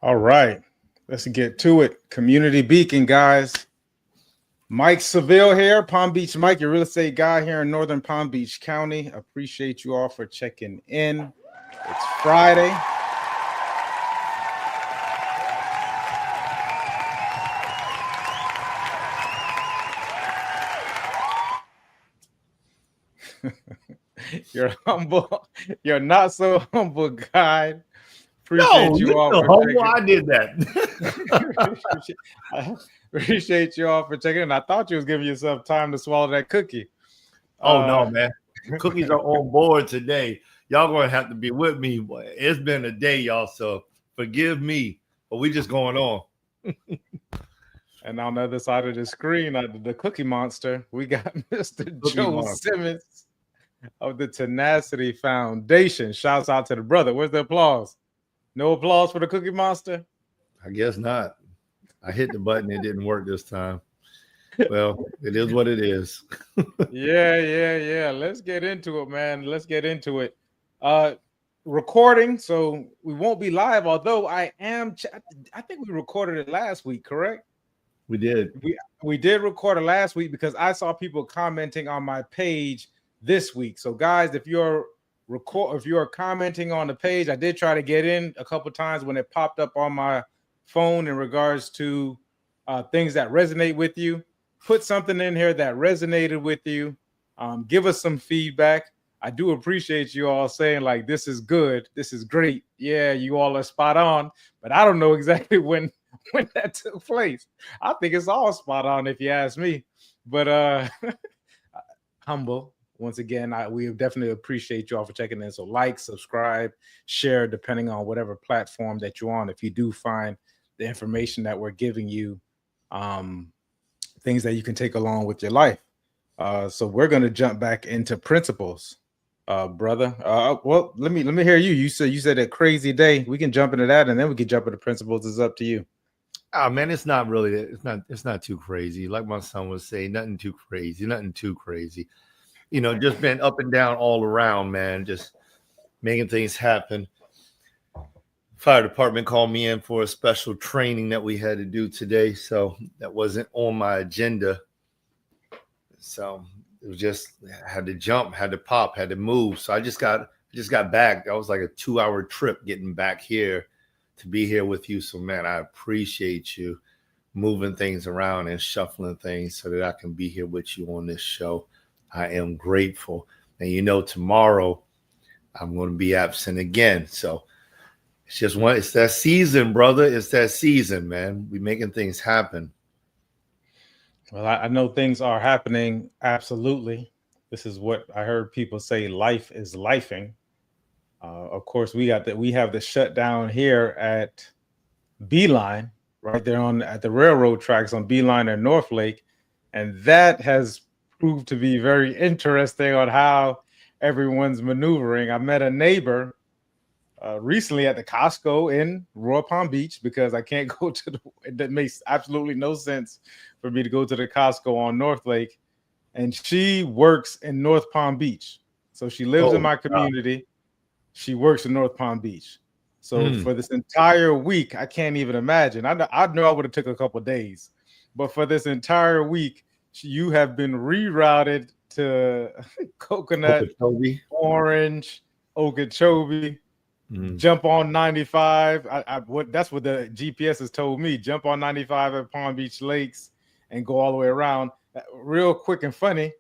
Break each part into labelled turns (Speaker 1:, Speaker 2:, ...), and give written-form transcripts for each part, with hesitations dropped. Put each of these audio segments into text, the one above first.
Speaker 1: All right, let's get to it. Community Beacon, guys. Mike Seville here, Palm Beach Mike, your real estate guy here in Northern Palm Beach County. Appreciate you all for checking in. It's Friday. You're humble. You're not so humble guide. Appreciate you all for
Speaker 2: humble. I did that.
Speaker 1: Appreciate you all for checking in. I thought you was giving yourself time to swallow that cookie.
Speaker 2: Oh no, man. Cookies are on board today. Y'all gonna have to be with me. Boy. It's been a day, y'all. So forgive me, but we just going on.
Speaker 1: And on the other side of the screen, the Cookie Monster, we got Mr. Joel Simmons of the Tenacity Foundation. Shouts out to the brother. Where's the applause? No applause for the Cookie Monster?
Speaker 2: I guess not. I hit the button. It didn't work this time. Well, it is what it is.
Speaker 1: Yeah. Let's get into it, man. Let's get into it. Recording, so we won't be live, although I think we recorded it last week, correct?
Speaker 2: We did.
Speaker 1: We did record it last week because I saw people commenting on my page this week. So guys, if you're commenting on the page, I did try to get in a couple times when it popped up on my phone in regards to things that resonate with you. Put something in here that resonated with you. Give us some feedback. I do appreciate you all saying like, this is good, this is great. Yeah, you all are spot on, but I don't know exactly when that took place. I think it's all spot on if you ask me. But humble. Once again, we definitely appreciate you all for checking in. So like, subscribe, share, depending on whatever platform that you're on. If you do find the information that we're giving you, things that you can take along with your life. So we're going to jump back into principles, brother. Well, let me hear you. You said a crazy day. We can jump into that, and then we can jump into principles. It's up to you.
Speaker 2: Oh man, it's not too crazy. Like my son would say, nothing too crazy. You know, just been up and down all around, man. Just making things happen. Fire department called me in for a special training that we had to do today, so that wasn't on my agenda. So it was just had to jump, had to pop, had to move. So I just got back. That was like a 2-hour trip getting back here to be here with you. So man, I appreciate you moving things around and shuffling things so that I can be here with you on this show. I am grateful. And you know, tomorrow I'm going to be absent again. So it's that season, brother. It's that season, man. We making things happen.
Speaker 1: Well, I know things are happening. Absolutely. This is what I heard people say. Life is lifing. Of course, we have the shutdown here at Beeline, right there at the railroad tracks on Beeline and North Lake. And that has proved to be very interesting on how everyone's maneuvering. I met a neighbor recently at the Costco in Royal Palm Beach because I can't go that makes absolutely no sense for me to go to the Costco on North Lake. And she works in North Palm Beach. So she lives in my community. Wow. She works in North Palm Beach. So for this entire week, I can't even imagine. I know I would have took a couple of days, but for this entire week, you have been rerouted to Coconut, Orange, Okeechobee. Jump on 95. That's what the GPS has told me. Jump on 95 at Palm Beach Lakes and go all the way around. Real quick and funny,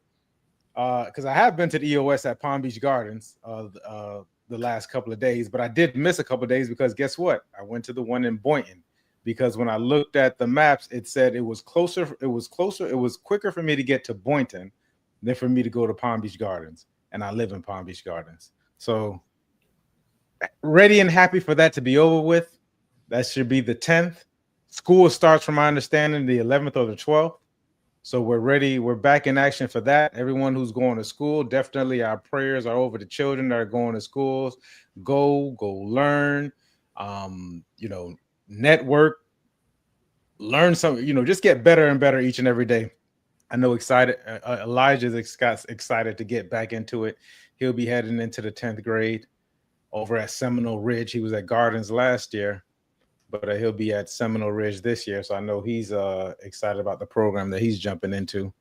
Speaker 1: because I have been to the EOS at Palm Beach Gardens the last couple of days, but I did miss a couple of days because guess what? I went to the one in Boynton because when I looked at the maps, it said it was closer. It was quicker for me to get to Boynton than for me to go to Palm Beach Gardens, and I live in Palm Beach Gardens. So ready and happy for that to be over with. That should be the 10th. School starts, from my understanding, the 11th or the 12th. So we're ready. We're back in action for that. Everyone who's going to school, definitely our prayers are over the children that are going to schools. Go learn, network, learn something, just get better and better each and every day. I know Elijah's excited to get back into it. He'll be heading into the 10th grade over at Seminole Ridge. He was at Gardens last year. but he'll be at Seminole Ridge this year. So I know he's excited about the program that he's jumping into.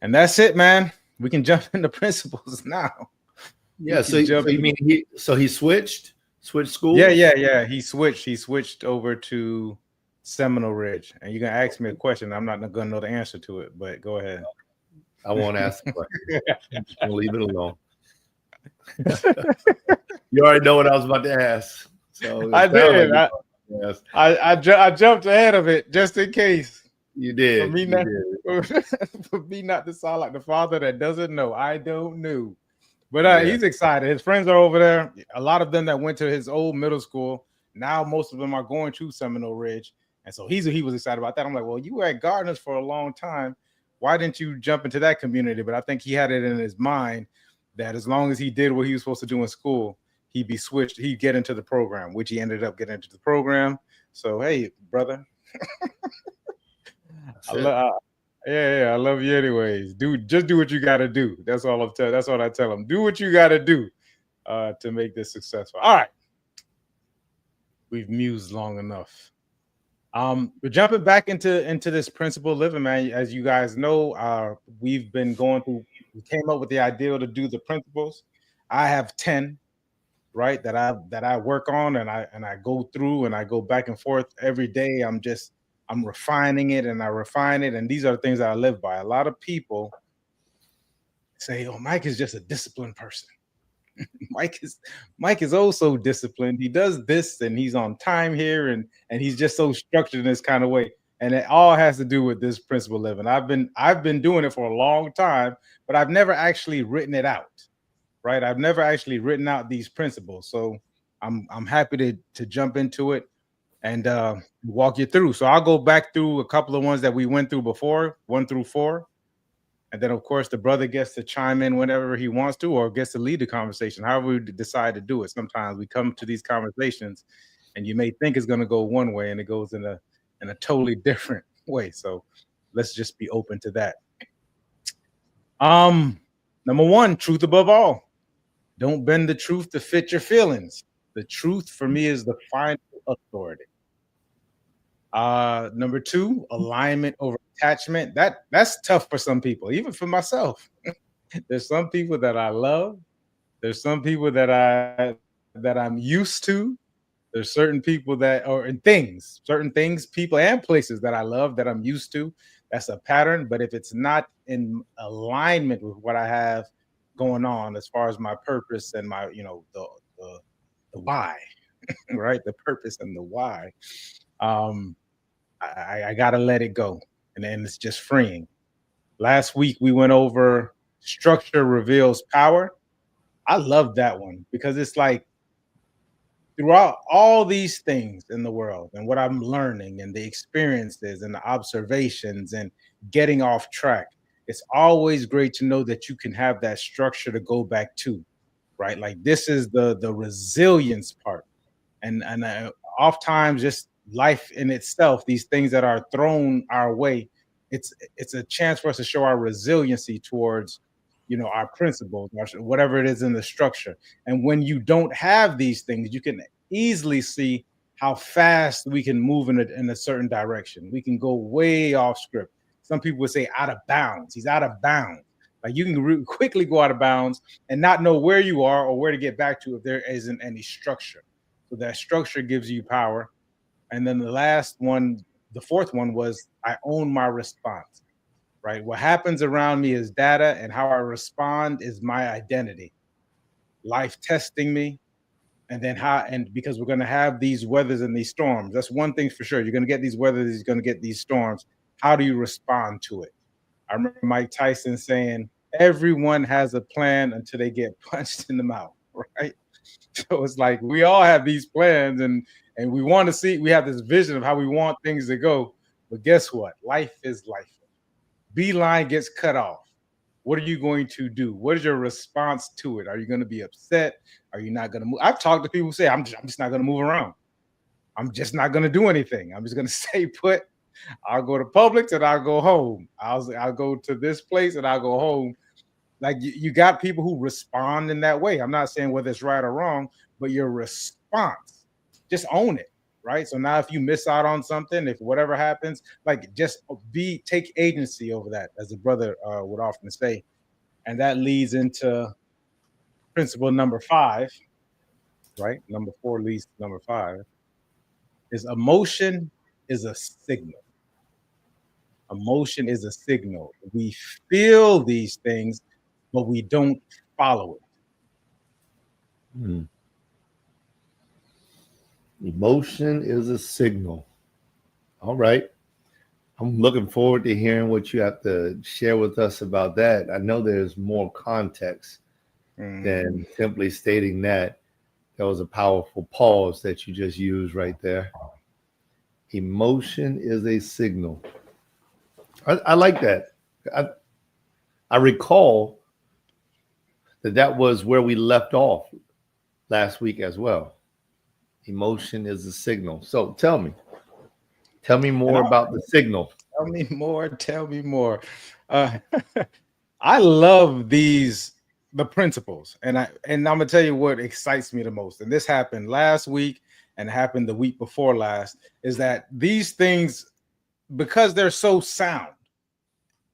Speaker 1: And that's it, man. We can jump into principles now.
Speaker 2: Yeah. So you mean he switched schools?
Speaker 1: Yeah. He switched over to Seminole Ridge. And you're gonna ask me a question. I'm not gonna know the answer to it, but go ahead.
Speaker 2: I won't ask the question. I'm just gonna leave it alone. You already know what I was about to ask. So
Speaker 1: I did.
Speaker 2: Like
Speaker 1: I jumped ahead of it just in case.
Speaker 2: You did.
Speaker 1: For me not to sound like the father that doesn't know. I don't know. But he's excited. His friends are over there. A lot of them that went to his old middle school. Now most of them are going to Seminole Ridge. And so he was excited about that. I'm like, well, you were at Gardner's for a long time. Why didn't you jump into that community? But I think he had it in his mind that as long as he did what he was supposed to do in school, he'd be switched. He'd get into the program, which he ended up getting into the program. So, hey, brother. I love you anyways. Just do what you got to do. That's all I'm telling. That's what I tell him. Do what you got to do to make this successful. All right. We've mused long enough. We're jumping back into this principle living, man. As you guys know, we've been going through. We came up with the idea to do the principles. I have 10, right? That I work on and I go through and I go back and forth every day. I'm refining it and I refine it, and these are the things that I live by. A lot of people say, "Oh, Mike is just a disciplined person." Mike is also disciplined. He does this and he's on time here and he's just so structured in this kind of way. And it all has to do with this principle living. I've been doing it for a long time, but I've never actually written it out. Right? I've never actually written out these principles. So I'm happy to jump into it and walk you through. So I'll go back through a couple of ones that we went through before, 1 through 4. And then, of course, the brother gets to chime in whenever he wants to or gets to lead the conversation, however we decide to do it. Sometimes we come to these conversations and you may think it's going to go one way and it goes in a totally different way. So let's just be open to that. Number 1, truth above all. Don't bend the truth to fit your feelings. The truth for me is the final authority. Number 2, alignment over attachment. That's tough for some people, even for myself. There's some people that I love. There's some people that I'm used to. There's certain people certain things, people and places that I love that I'm used to. That's a pattern. But if it's not in alignment with what I have going on as far as my purpose and my, the why, right? The purpose and the why. I gotta let it go, and then it's just freeing. Last week we went over structure reveals power. I love that one because it's like throughout all these things in the world and what I'm learning and the experiences and the observations and getting off track, it's always great to know that you can have that structure to go back to, right? Like this is the resilience part, and oftentimes just life in itself, these things that are thrown our way, it's a chance for us to show our resiliency towards our principles, whatever it is in the structure. And when you don't have these things, you can easily see how fast we can move in a certain direction. We can go way off script. Some people would say out of bounds. He's out of bounds. Like you can quickly go out of bounds and not know where you are or where to get back to if there isn't any structure. So that structure gives you power. And then the last one, the fourth one was I own my response, right? What happens around me is data, and how I respond is my identity. Life testing me, and then because we're going to have these weathers and these storms. That's one thing for sure. You're going to get these weathers, you're going to get these storms. How do you respond to it? I remember Mike Tyson saying, everyone has a plan until they get punched in the mouth, right? So it's like we all have these plans and we want to see, we have this vision of how we want things to go. But guess what? Life is life. Beeline gets cut off. What are you going to do? What is your response to it? Are you going to be upset? Are you not going to move? I've talked to people who say, I'm just not going to move around. I'm just not going to do anything. I'm just going to stay put. I'll go to Publix and I'll go home. I'll go to this place and I'll go home. Like you got people who respond in that way. I'm not saying whether it's right or wrong, but your response, just own it, right? So now if you miss out on something, if whatever happens, like just take agency over that, as the brother would often say. And that leads into principle number 5, right? Number 4 leads to number 5 is emotion is a signal. Emotion is a signal. We feel these things, but we don't follow it.
Speaker 2: Hmm. Emotion is a signal. All right. I'm looking forward to hearing what you have to share with us about that. I know there's more context than simply stating that. That was a powerful pause that you just used right there. Emotion is a signal. I like that. I recall that was where we left off last week as well. Emotion is a signal. So tell me more about the signal.
Speaker 1: Tell me more. Tell me more. I love the principles, and I'm gonna tell you what excites me the most. And this happened last week, and happened the week before last. Is that these things, because they're so sound,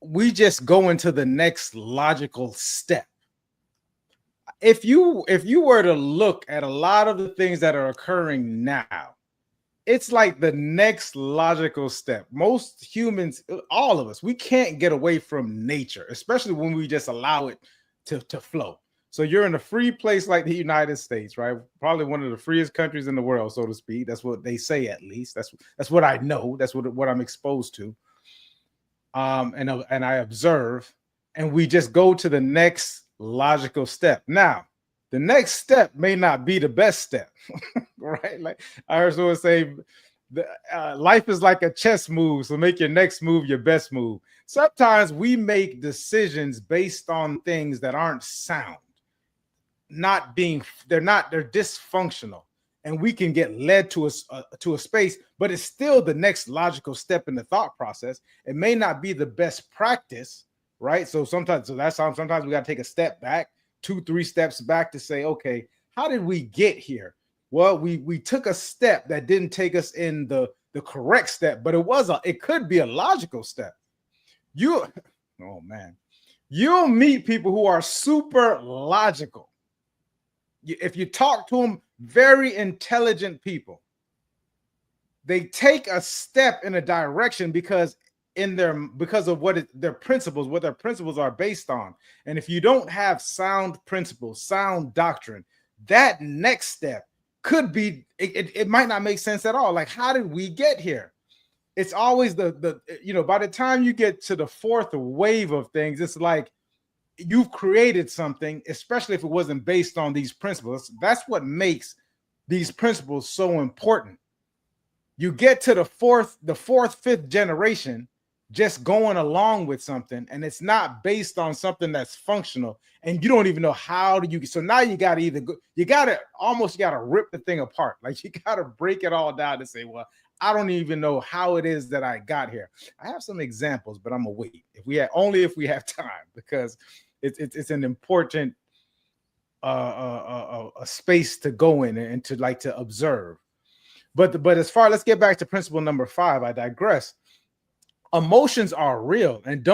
Speaker 1: we just go into the next logical step. If you were to look at a lot of the things that are occurring now, it's like the next logical step. Most humans, all of us, we can't get away from nature, especially when we just allow it to flow. So you're in a free place like the United States, right? Probably one of the freest countries in the world, so to speak. That's what they say, at least. That's what I know. That's what I'm exposed to. And I observe, and we just go to the next logical step. Now, the next step may not be the best step, right? Like I heard someone say, life is like a chess move, so make your next move your best move. Sometimes we make decisions based on things that aren't sound, they're dysfunctional, and we can get led to a space, but it's still the next logical step in the thought process. It may not be the best practice, right? So sometimes we got to take a step back, 2-3 steps back to say, okay, how did we get here? Well, we took a step that didn't take us in the correct step, but it could be a logical step. Oh man, you'll meet people who are super logical. If you talk to them, very intelligent people, they take a step in a direction because of what their principles are based on. And if you don't have sound principles, sound doctrine, that next step could be, it might not make sense at all. Like, how did we get here? It's always by the time you get to the fourth wave of things, it's like you've created something, especially if it wasn't based on these principles. That's what makes these principles so important. You get to the fourth, fifth generation just going along with something, and it's not based on something that's functional, and you don't even know how do you. So now you got to you got to rip the thing apart. Like you got to break it all down to say, well, I don't even know how it is that I got here. I have some examples, but I'm gonna wait if we have time, because it's an important a space to go in and to observe. But let's get back to principle number 5. I digress. Emotions are real, and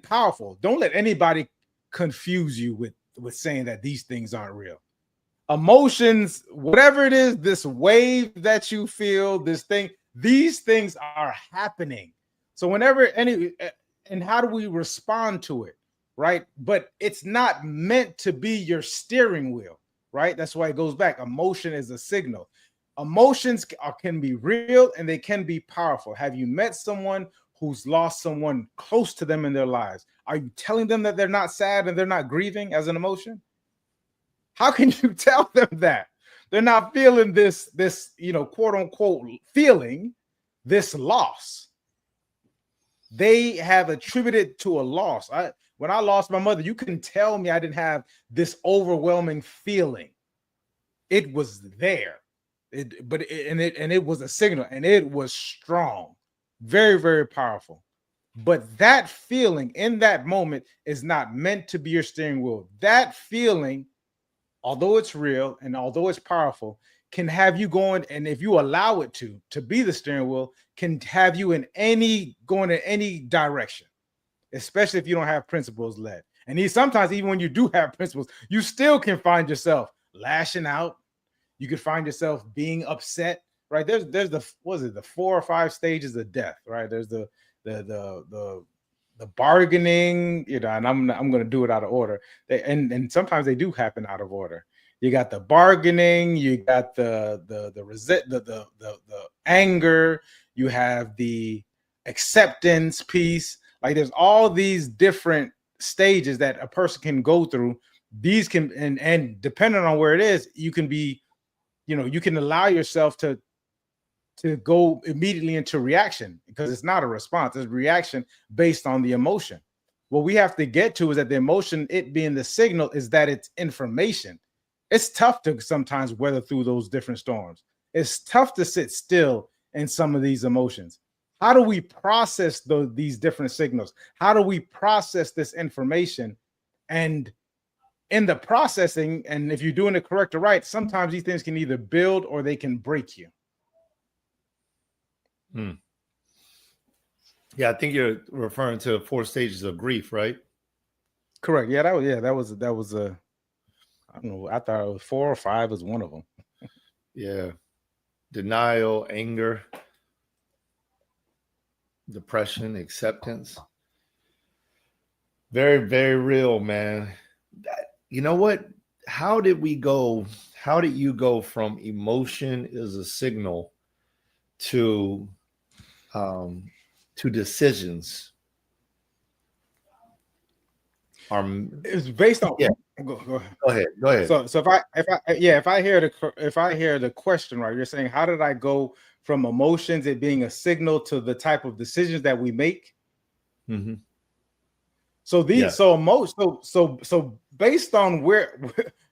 Speaker 1: powerful. Don't let anybody confuse you with saying that these things aren't real. Emotions, whatever it is, this wave that you feel, these things are happening. So whenever and how do we respond to it, right? But it's not meant to be your steering wheel, right? That's why it goes back. Emotion is a signal. Emotions can be real and they can be powerful. Have you met someone who's lost someone close to them in their lives? Are you telling them that they're not sad and they're not grieving as an emotion? How can you tell them that? They're not feeling this quote unquote feeling this loss. They have attributed to a loss. When I lost my mother, you couldn't tell me I didn't have this overwhelming feeling. It was there. It was a signal, and it was strong, very, very powerful. But that feeling in that moment is not meant to be your steering wheel. That feeling, although it's real and although it's powerful, can have you going, and if you allow it to be the steering wheel, can have you going in any direction, especially if you don't have principles led. And sometimes even when you do have principles, you still can find yourself lashing out. You could find yourself being upset, right? There's the, what is it, the 4 or 5 stages of death, right? There's the bargaining, you know, and I'm going to do it out of order. And sometimes they do happen out of order. You got the bargaining, you got the anger, you have the acceptance piece. Like there's all these different stages that a person can go through. These can, and depending on where it is, you can be, you know, you can allow yourself to go immediately into reaction, because it's not a response, it's reaction based on the emotion. What we have to get to is that the emotion, it being the signal, is that it's information. It's tough to sometimes weather through those different storms. It's tough to sit still in some of these emotions. How do we process these different signals? How do we process this information? And in the processing, and if you're doing it correct or right, sometimes these things can either build or they can break you.
Speaker 2: Yeah, I think you're referring to 4 stages of grief, right?
Speaker 1: Correct. Yeah, that was I don't know. I thought it was 4 or 5 was one of them.
Speaker 2: Yeah. Denial, anger, depression, acceptance. Very, very real, man. You know what? How did you go from emotion is a signal to decisions?
Speaker 1: It's based on,
Speaker 2: yeah.
Speaker 1: Go
Speaker 2: ahead.
Speaker 1: So if I hear the question right, you're saying, how did I go from emotions, it being a signal, to the type of decisions that we make?
Speaker 2: Mm-hmm.
Speaker 1: So so based on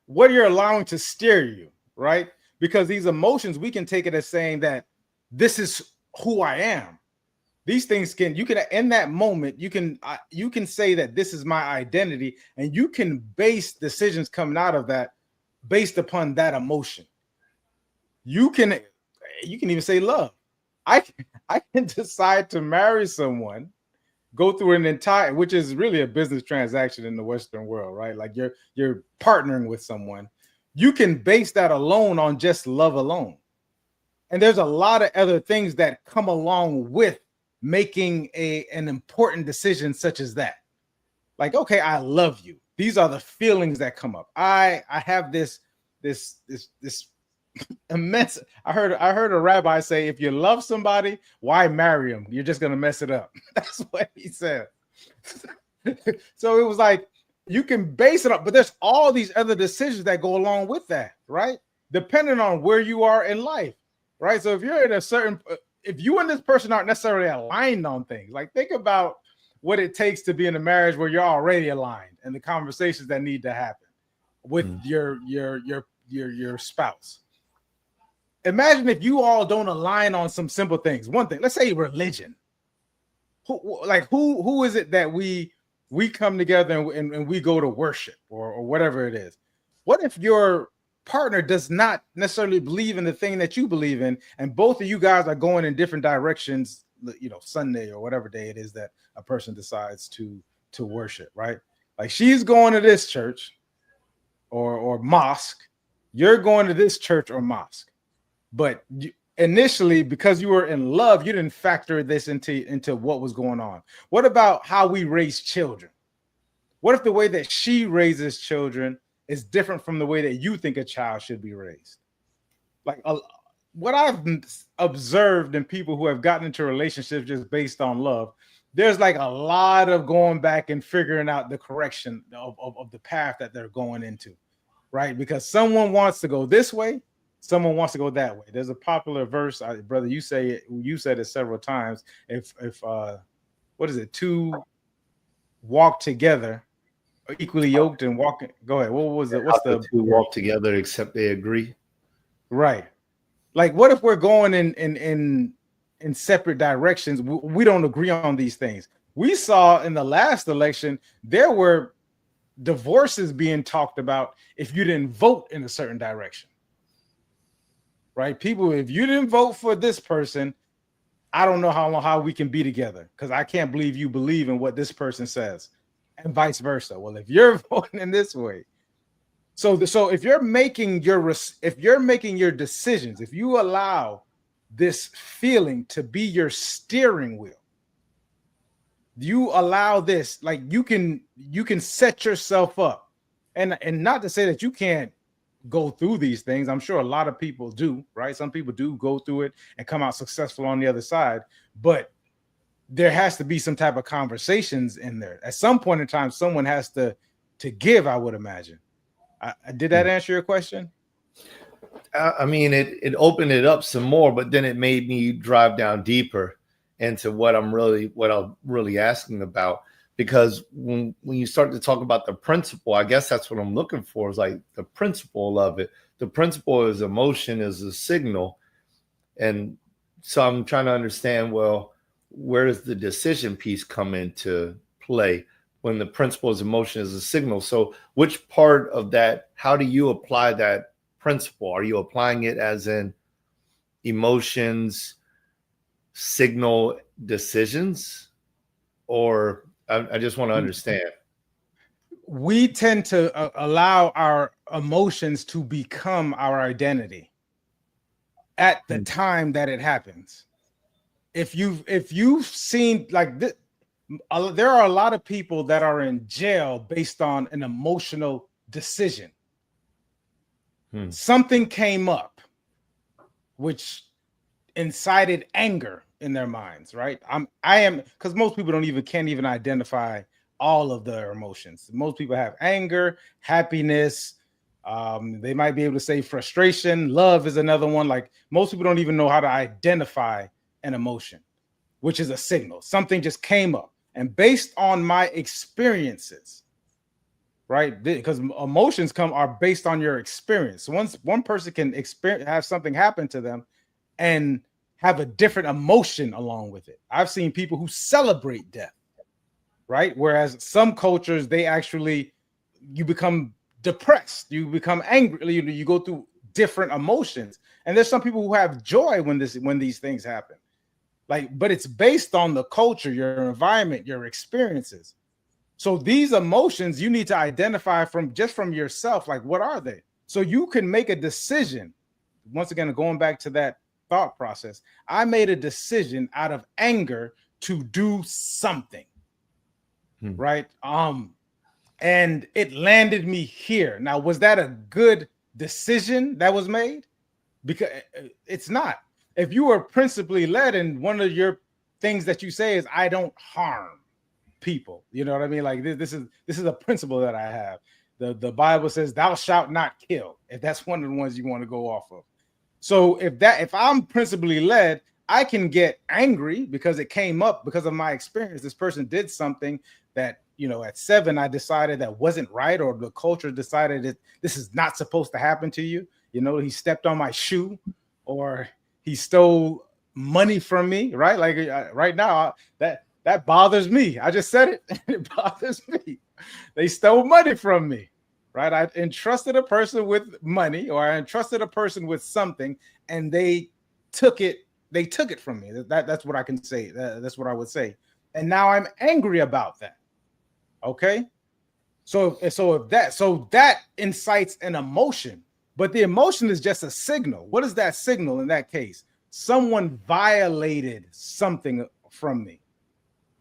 Speaker 1: what you're allowing to steer you, right? Because these emotions, we can take it as saying that this is who I am. These things you can in that moment, you can say that this is my identity, and you can base decisions coming out of that based upon that emotion. You can even say love. I can decide to marry someone, go through an entire, which is really a business transaction in the Western world, right? Like you're partnering with someone. You can base that alone on just love alone. And there's a lot of other things that come along with making an important decision such as that. Like, okay, I love you. These are the feelings that come up. I have this immense. I heard a rabbi say, if you love somebody, why marry them? You're just gonna mess it up. That's what he said. So it was like, you can base it up, but there's all these other decisions that go along with that, right? Depending on where you are in life, right? So if you're in if you and this person aren't necessarily aligned on things, like think about what it takes to be in a marriage where you're already aligned, and the conversations that need to happen with your spouse. Imagine if you all don't align on some simple things. One thing, let's say religion. Who is it that we come together and we go to worship or whatever it is? What if your partner does not necessarily believe in the thing that you believe in, and both of you guys are going in different directions, you know, Sunday or whatever day it is that a person decides to worship, right? Like she's going to this church or mosque, you're going to this church or mosque. But initially, because you were in love, you didn't factor this into what was going on. What about how we raise children? What if the way that she raises children is different from the way that you think a child should be raised? Like what I've observed in people who have gotten into relationships just based on love, there's like a lot of going back and figuring out the correction of the path that they're going into, right? Because someone wants to go this way, someone wants to go that way. There's a popular verse, brother. You said it several times. If what is it? 2 walk together, equally yoked and walking. Go ahead. What was it? What's the
Speaker 2: 2 walk together except they agree?
Speaker 1: Right. Like, what if we're going in separate directions? We don't agree on these things. We saw in the last election there were divorces being talked about if you didn't vote in a certain direction. right? People, if you didn't vote for this person, I don't know how we can be together because I can't believe you believe in what this person says, and vice versa. Well, if you're voting in this way, so if you're making your decisions, if you allow this feeling to be your steering wheel, you allow this, like you can set yourself up, and not to say that you can't go through these things. I'm sure a lot of people do, right? Some people do go through it and come out successful on the other side, but there has to be some type of conversations in there. At some point in time, someone has to give, I would imagine. Did that answer your question?
Speaker 2: I mean, it opened it up some more, but then it made me drive down deeper into what I'm really asking about. Because when you start to talk about the principle, I guess that's what I'm looking for, is like the principle of it. The principle is emotion is a signal. And so I'm trying to understand, well, where does the decision piece come into play when the principle is emotion is a signal? So which part of that, how do you apply that principle? Are you applying it as in emotions, signal decisions? Or I just want to understand.
Speaker 1: We tend to allow our emotions to become our identity at the time that it happens. If you've seen like this, there are a lot of people that are in jail based on an emotional decision. Something came up which incited anger in their minds, right? I am, because most people can't even identify all of their emotions. Most people have anger, happiness. They might be able to say frustration. Love is another one. Like most people don't even know how to identify an emotion, which is a signal. Something just came up, and based on my experiences, right? Because emotions are based on your experience. So once one person can have something happen to them and have a different emotion along with it. I've seen people who celebrate death, right? Whereas some cultures, you become depressed, you become angry, you go through different emotions. And there's some people who have joy when these things happen. But it's based on the culture, your environment, your experiences. So these emotions you need to identify from yourself. Like, what are they? So you can make a decision. Once again, going back to that thought process, I made a decision out of anger to do something, right? And it landed me here. Now, was that a good decision that was made? Because it's not. If you are principally led, and one of your things that you say is, I don't harm people, you know what I mean? Like this is a principle that I have. The Bible says, thou shalt not kill, if that's one of the ones you want to go off of. So if I'm principally led, I can get angry because it came up because of my experience. This person did something that, at 7, I decided that wasn't right, or the culture decided that this is not supposed to happen to you. He stepped on my shoe, or he stole money from me, right? Like right now, that bothers me. I just said it. It bothers me. They stole money from me. Right, I entrusted a person with money, or I entrusted a person with something, and they took it. They took it from me. That's what I can say. That's what I would say. And now I'm angry about that. Okay, so that incites an emotion, but the emotion is just a signal. What is that signal in that case? Someone violated something from me.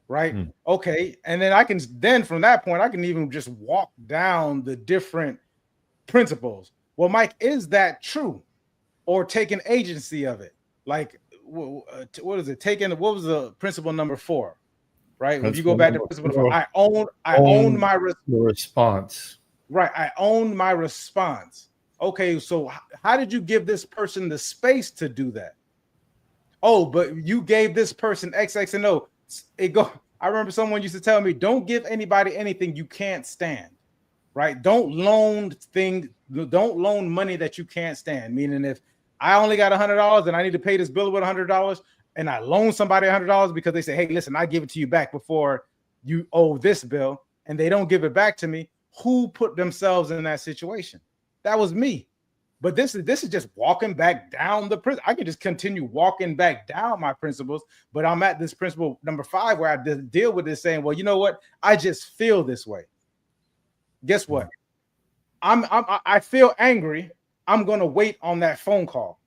Speaker 1: Right. Okay. And then from that point, I can even just walk down the different principles. Well, Mike, is that true? Or taking agency of it? Like, what is it? What was the principle number 4? Right. When you go back to principle 4, I own my
Speaker 2: response.
Speaker 1: Right. I own my response. Okay. So how did you give this person the space to do that? Oh, but you gave this person X, X, and O. I remember someone used to tell me, don't give anybody anything you can't stand, right? Don't loan money that you can't stand. Meaning, if I only got $100 and I need to pay this bill with $100, and I loan somebody $100 because they say, hey, listen, I give it to you back before you owe this bill, and they don't give it back to me, who put themselves in that situation? That was me. But this is just walking back down the principle. I can just continue walking back down my principles, but I'm at this principle number 5 where I deal with this saying, well, you know what? I just feel this way. Guess what? I feel angry. I'm gonna wait on that phone call.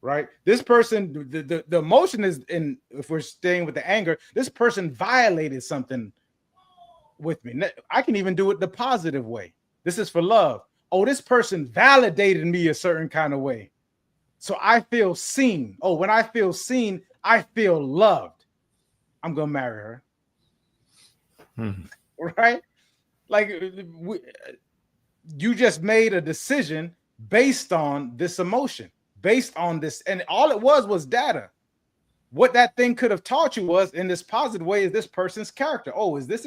Speaker 1: Right? This person, the emotion is in, if we're staying with the anger, this person violated something with me. I can even do it the positive way. This is for love. Oh, this person validated me a certain kind of way. So I feel seen. Oh, when I feel seen, I feel loved. I'm going to marry her. Right? Like you just made a decision based on this emotion, based on this. And all it was data. What that thing could have taught you was, in this positive way, is this person's character. Oh, is this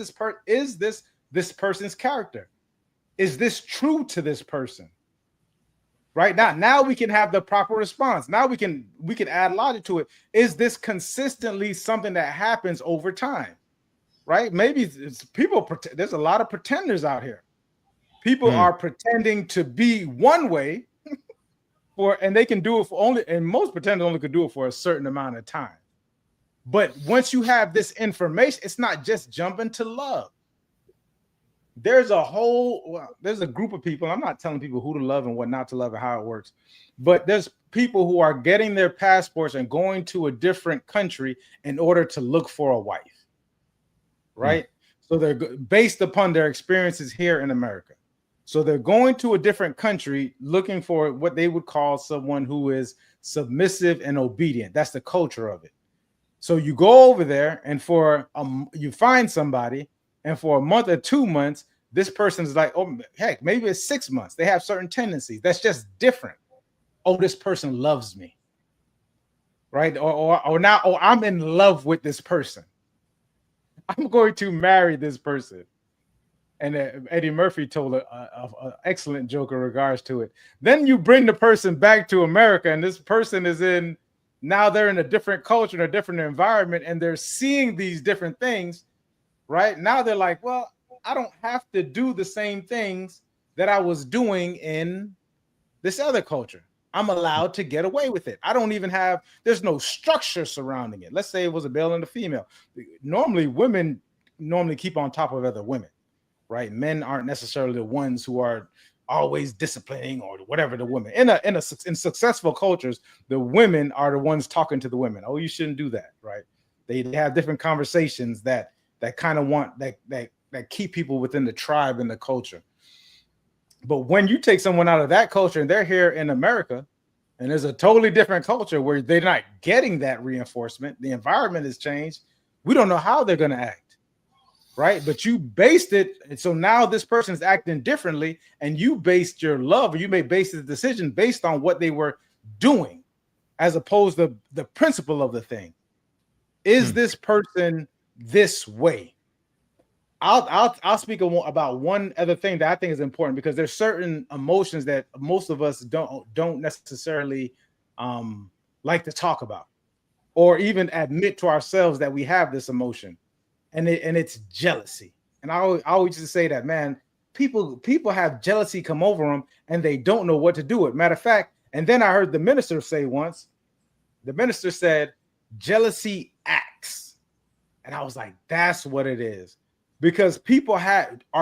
Speaker 1: this person's character? Is this true to this person? Right now we can have the proper response. Now we can add logic to it. Is this consistently something that happens over time? Right? Maybe it's people. There's a lot of pretenders out here. People are pretending to be one way and they can do it for only, and most pretenders only could do it for a certain amount of time. But once you have this information, it's not just jumping to love. There's a group of people. I'm not telling people who to love and what not to love and how it works, but there's people who are getting their passports and going to a different country in order to look for a wife, right? So they're based upon their experiences here in America. So they're going to a different country looking for what they would call someone who is submissive and obedient. That's the culture of it. So you go over there and you find somebody, and for a month or 2 months, this person's like, oh, heck, maybe it's 6 months. They have certain tendencies. That's just different. Oh, this person loves me. Right? Or now, oh, I'm in love with this person. I'm going to marry this person. And Eddie Murphy told an excellent joke in regards to it. Then you bring the person back to America, and this person now they're in a different culture, in a different environment, and they're seeing these different things. Right now, they're like, well, I don't have to do the same things that I was doing in this other culture. I'm allowed to get away with it. I don't even there's no structure surrounding it. Let's say it was a male and a female. Normally, women keep on top of other women, right? Men aren't necessarily the ones who are always disciplining or whatever the women. In successful cultures, the women are the ones talking to the women. Oh, you shouldn't do that, right? They have different conversations that kind of that keep people within the tribe and the culture. But when you take someone out of that culture and they're here in America, and there's a totally different culture where they're not getting that reinforcement, the environment has changed. We don't know how they're going to act, right? But you based it, and so now this person is acting differently, and you based your love, or you may base the decision based on what they were doing, as opposed to the principle of the thing. Is this person this way? I'll speak about one other thing that I think is important, because there's certain emotions that most of us don't necessarily like to talk about, or even admit to ourselves that we have this emotion, and it's jealousy. And I always just say that, man, people have jealousy come over them and they don't know what to do with. Matter of fact, and then I heard the minister say once, the minister said, jealousy acts. And I was like, that's what it is. Because people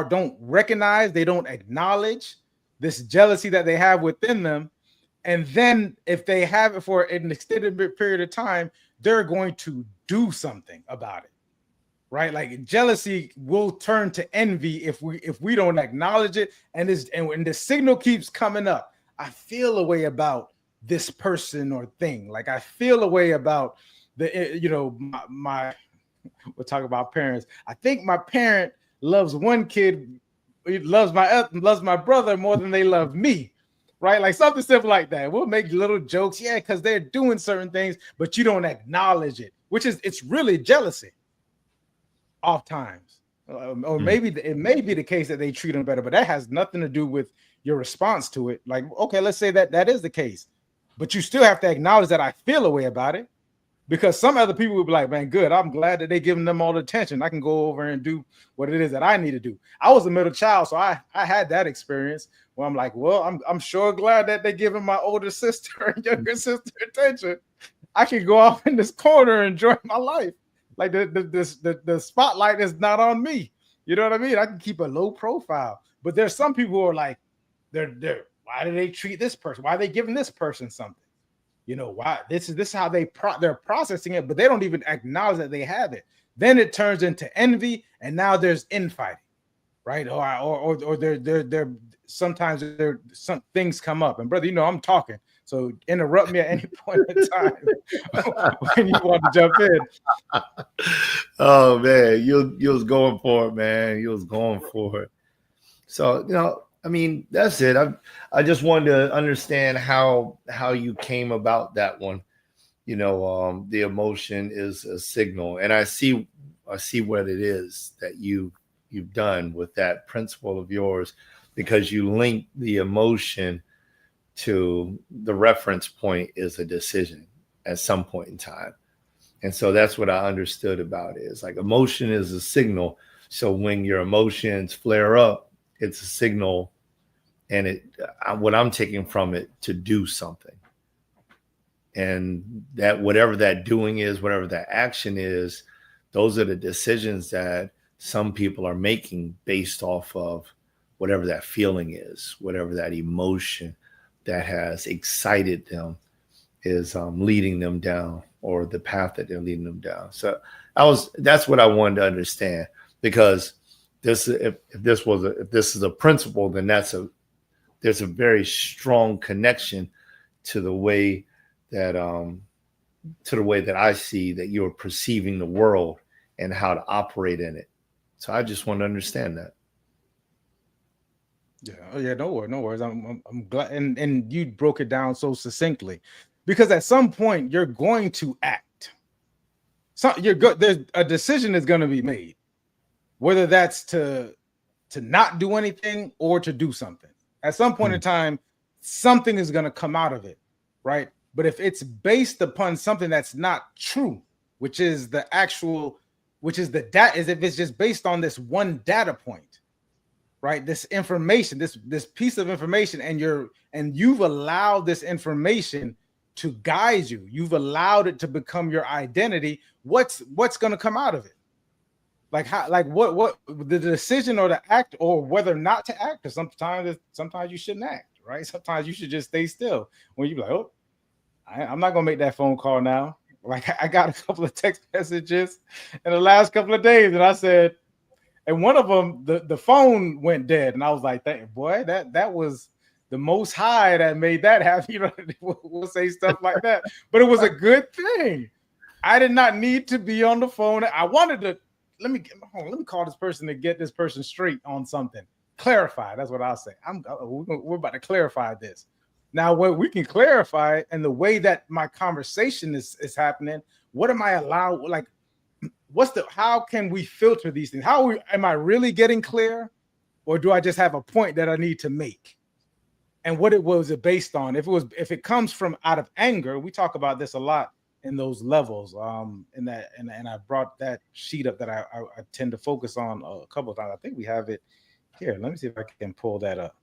Speaker 1: don't recognize, they don't acknowledge this jealousy that they have within them. And then if they have it for an extended period of time, they're going to do something about it, right? Like jealousy will turn to envy if we don't acknowledge it. And when the signal keeps coming up, I feel a way about this person or thing. Like I feel a way about my we'll talk about parents. I think my parent loves one kid, loves my brother more than they love me, right? Like something simple like that. We'll make little jokes, yeah, because they're doing certain things, but you don't acknowledge it, it's really jealousy. Oftentimes, or maybe it may be the case that they treat them better, but that has nothing to do with your response to it. Like, okay, let's say that is the case, but you still have to acknowledge that I feel a way about it. Because some other people would be like, man, good. I'm glad that they're giving them all the attention. I can go over and do what it is that I need to do. I was a middle child, so I had that experience where I'm like, well, I'm sure glad that they're giving my older sister and younger sister attention. I can go off in this corner and enjoy my life. Like the spotlight is not on me. You know what I mean? I can keep a low profile. But there's some people who are like, they're why do they treat this person? Why are they giving this person something? You know, why this is how they're processing it, but they don't even acknowledge that they have it. Then it turns into envy, and now there's infighting, right? Or they're sometimes some things come up. And brother, you know, I'm talking, so interrupt me at any point in time when you want to jump in.
Speaker 2: Oh man, you was going for it, man. You was going for it. So, you know, I mean, that's it. I just wanted to understand how you came about that one. You know, the emotion is a signal, and I see what it is that you've done with that principle of yours, because you link the emotion to the reference point is a decision at some point in time. And so that's what I understood about it. It's like emotion is a signal. So when your emotions flare up, it's a signal, and what I'm taking from it, to do something. And that whatever that doing is, whatever that action is, those are the decisions that some people are making based off of whatever that feeling is, whatever that emotion that has excited them is leading them down, or the path that they're leading them down. So that's what I wanted to understand, because if this is a principle, then there's a very strong connection to the way that I see that you're perceiving the world and how to operate in it. So I just want to understand that.
Speaker 1: Yeah, no worries. I'm glad, and you broke it down so succinctly, because at some point you're going to act. So there's a decision is going to be made, whether that's to not do anything or to do something. At some point in time, something is going to come out of it, right? But if it's based upon something that's not true, which is the data, is if it's just based on this one data point, right? This information, this piece of information, and you've allowed this information to guide you. You've allowed it to become your identity. What's going to come out of it? Like how, like what the decision or the act, or whether not to act. Because sometimes you shouldn't act, right? Sometimes you should just stay still. When you're like, oh, I'm not gonna make that phone call now. Like I got a couple of text messages in the last couple of days, and I said, and one of them, the phone went dead, and I was like, boy, that was the Most High that made that happen. You know, we'll say stuff like that, but it was a good thing. I did not need to be on the phone. I wanted to. Let me call this person to get this person straight on something. Clarify. That's what I'll say. We're about to clarify this. Now, what we can clarify, and the way that my conversation is happening, what am I allowed? Like, how can we filter these things? Am I really getting clear, or do I just have a point that I need to make? And what it was based on? If it comes from out of anger, we talk about this a lot in those levels. And I brought that sheet up that I tend to focus on a couple of times. I think we have it here. Let me see if I can pull that up.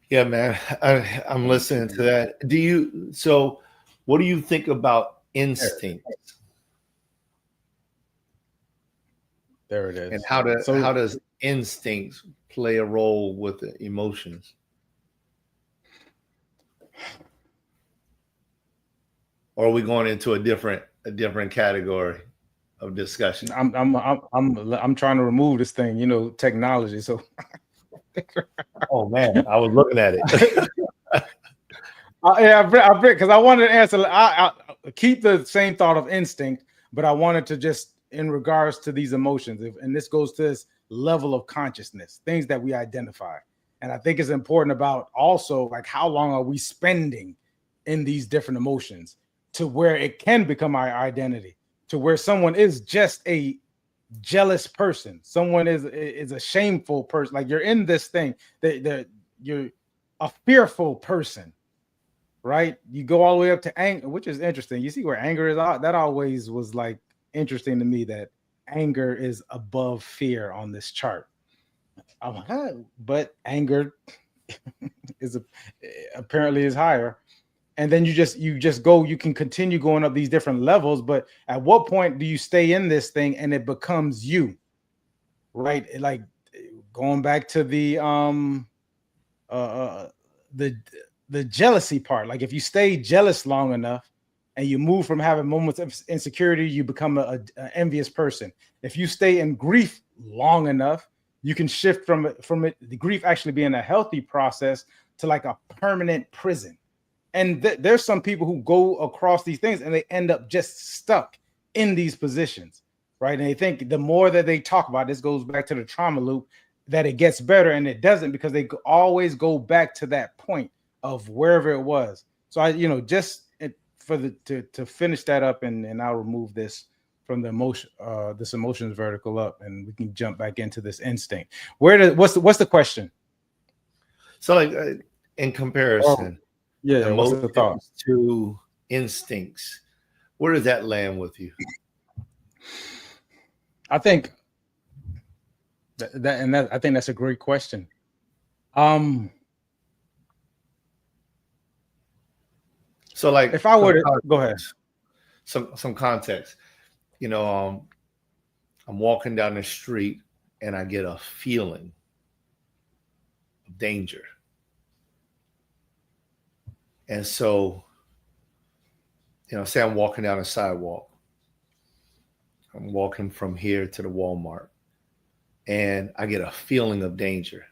Speaker 2: Yeah, man, I'm listening to that. So what do you think about instinct?
Speaker 1: There it is.
Speaker 2: And how does instinct play a role with the emotions? Or are we going into a different category of discussion?
Speaker 1: I'm trying to remove this thing, you know, technology. So
Speaker 2: oh man, I was looking at it.
Speaker 1: Yeah, I because I wanted to answer. I keep the same thought of instinct, but I wanted to just in regards to these emotions, and this goes to this level of consciousness, things that we identify, and I think it's important about also like how long are we spending in these different emotions to where it can become our identity, to where someone is just a jealous person, someone is a shameful person, like you're in this thing that you're a fearful person. right? You go all the way up to anger, which is interesting. You see where anger is out. That always was like interesting to me, that anger is above fear on this chart. I'm like, but anger is apparently is higher. And then you can continue going up these different levels, but at what point do you stay in this thing and it becomes you, right? Like going back to uh, uh the the jealousy part. Like if you stay jealous long enough and you move from having moments of insecurity, you become a envious person. If you stay in grief long enough, you can shift the grief actually being a healthy process to like a permanent prison. And there's some people who go across these things and they end up just stuck in these positions, right? And they think the more that they talk about, this goes back to the trauma loop, that it gets better, and it doesn't, because they always go back to that point of wherever it was. So to finish that up, and I'll remove this from the this emotions vertical up, and we can jump back into this instinct. What's the question?
Speaker 2: So like in comparison,
Speaker 1: yeah, what's the thought
Speaker 2: to instincts? Where does that land with you?
Speaker 1: I think I think that's a great question.
Speaker 2: So like,
Speaker 1: if I were to go ahead,
Speaker 2: some context, I'm walking down the street and I get a feeling of danger. And so, say I'm walking down a sidewalk. I'm walking from here to the Walmart and I get a feeling of danger.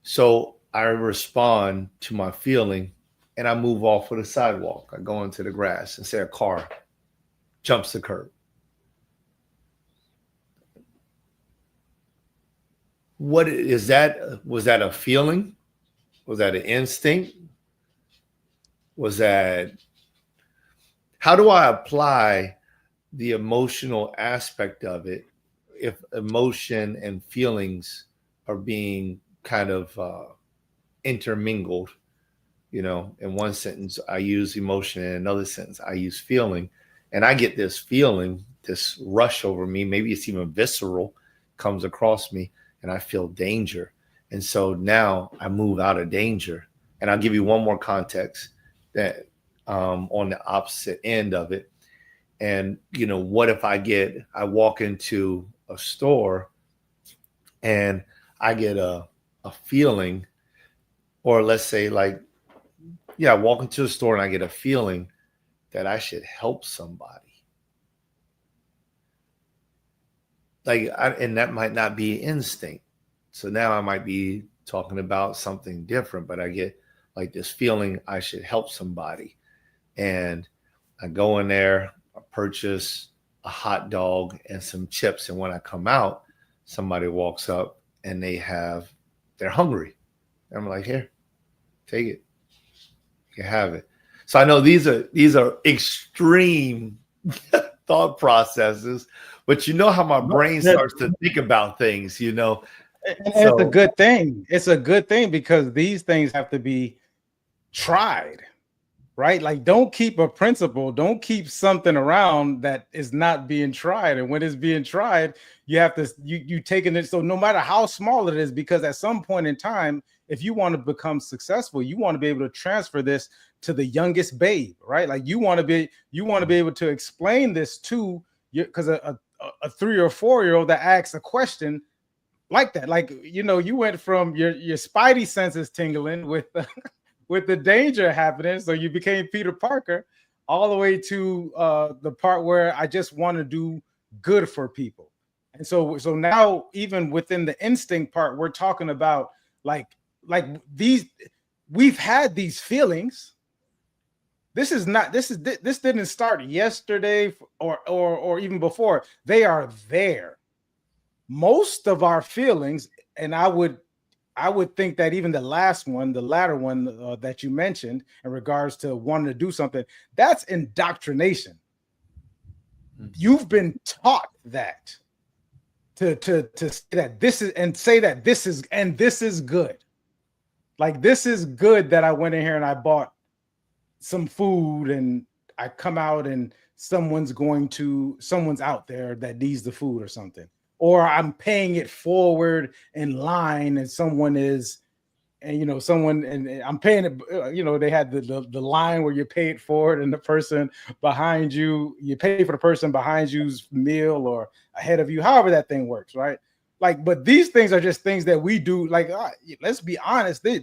Speaker 2: So I respond to my feeling and I move off of the sidewalk. I go into the grass and say a car jumps the curb. What is that? Was that a feeling? Was that an instinct? Was that, how do I apply the emotional aspect of it if emotion and feelings are being kind of intermingled? In one sentence, I use emotion, and in another sentence, I use feeling. And I get this feeling, this rush over me, maybe it's even visceral, comes across me, and I feel danger. And so now I move out of danger. And I'll give you one more context that on the opposite end of it. And, what if I walk into a store and I get a feeling, or let's say I walk into a store and I get a feeling that I should help somebody. And that might not be instinct. So now I might be talking about something different, but I get like this feeling I should help somebody. And I go in there, I purchase a hot dog and some chips. And when I come out, somebody walks up and they're hungry. And I'm like, here, take it. You can have it. So I know these are extreme thought processes, but you know how my brain starts to think about things, And
Speaker 1: it's a good thing. It's a good thing because these things have to be tried, right? Like, don't keep a principle, don't keep something around that is not being tried. And when it's being tried, you have to you taking it. So no matter how small it is, because at some point in time, if you want to become successful, you want to be able to transfer this to the youngest babe, right? Like you want to be able to explain this to you, because a 3 or 4 year old that asks a question like that, like, you went from your spidey senses tingling with with the danger happening, so you became Peter Parker, all the way to the part where I just want to do good for people. And so now, even within the instinct part, we're talking about like these, we've had these feelings. This didn't start yesterday or even before. They are there. Most of our feelings, and I would think that even the latter one that you mentioned in regards to wanting to do something, that's indoctrination. You've been taught that to say that this is, and say that this is, and this is good. Like, this is good that I went in here and I bought some food and I come out and someone's out there that needs the food or something. Or I'm paying it forward in line and someone is, and someone, and I'm paying it, they had the line where you pay it forward and the person behind you, you pay for the person behind you's meal or ahead of you, however that thing works, right? Like, but these things are just things that we do. Like, let's be honest, a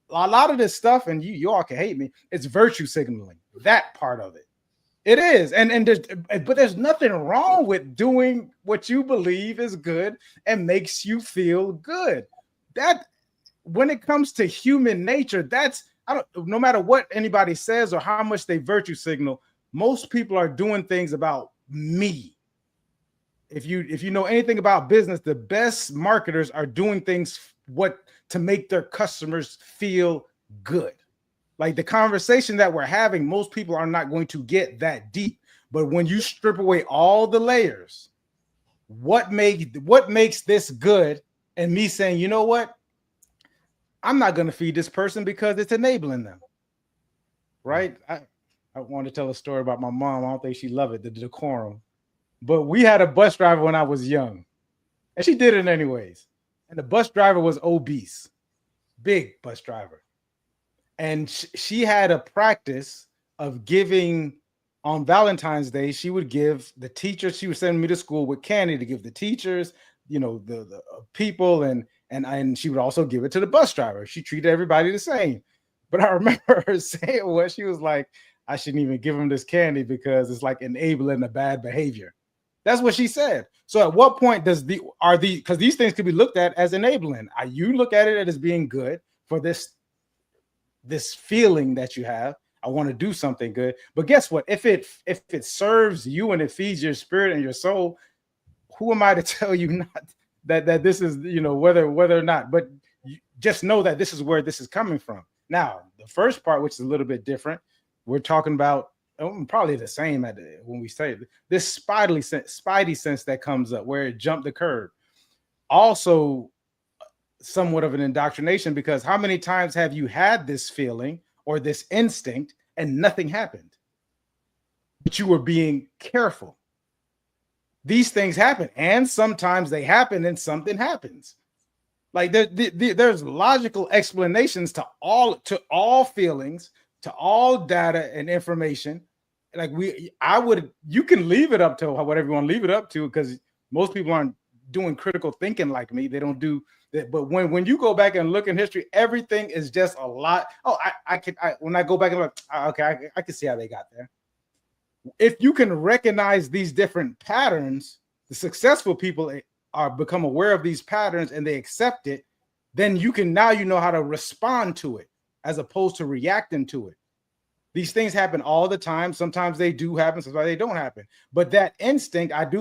Speaker 1: lot of this stuff, and you all can hate me, it's virtue signaling, that part of it. It is. But there's nothing wrong with doing what you believe is good and makes you feel good. That, when it comes to human nature, no matter what anybody says or how much they virtue signal, most people are doing things about me. If you know anything about business, the best marketers are doing things to make their customers feel good. Like, the conversation that we're having, most people are not going to get that deep. But when you strip away all the layers, what makes this good? And me saying, you know what? I'm not going to feed this person because it's enabling them. Right? I want to tell a story about my mom. I don't think she loved it, the decorum. But we had a bus driver when I was young. And she did it anyways. And the bus driver was obese. Big bus driver. And she had a practice of giving, on Valentine's Day, she would give the teachers, she would send me to school with candy to give the teachers, the people, and she would also give it to the bus driver. She treated everybody the same. But I remember her saying what she was like, I shouldn't even give him this candy because it's like enabling a bad behavior. That's what she said. So at what point because these things could be looked at as enabling. You look at it as being good for this feeling that you have. I want to do something good. But guess what? If it serves you and it feeds your spirit and your soul, who am I to tell you not that this is, whether or not, but just know that this is where this is coming from. Now, the first part, which is a little bit different, we're talking about probably the same when we say this spidey sense that comes up where it jumped the curve. Also, somewhat of an indoctrination, because how many times have you had this feeling or this instinct and nothing happened, but you were being careful? These things happen, and sometimes they happen and something happens. Like, there's logical explanations to all feelings, to all data and information. Like, you can leave it up to whatever you want to leave it up to, because most people aren't doing critical thinking like me. They don't do that. But when you go back and look in history, everything is just a lot. Oh, when I go back and look, okay, I can see how they got there. If you can recognize these different patterns, the successful people become aware of these patterns and they accept it, then you know how to respond to it as opposed to reacting to it. These things happen all the time. Sometimes they do happen, sometimes they don't happen. But that instinct, I'm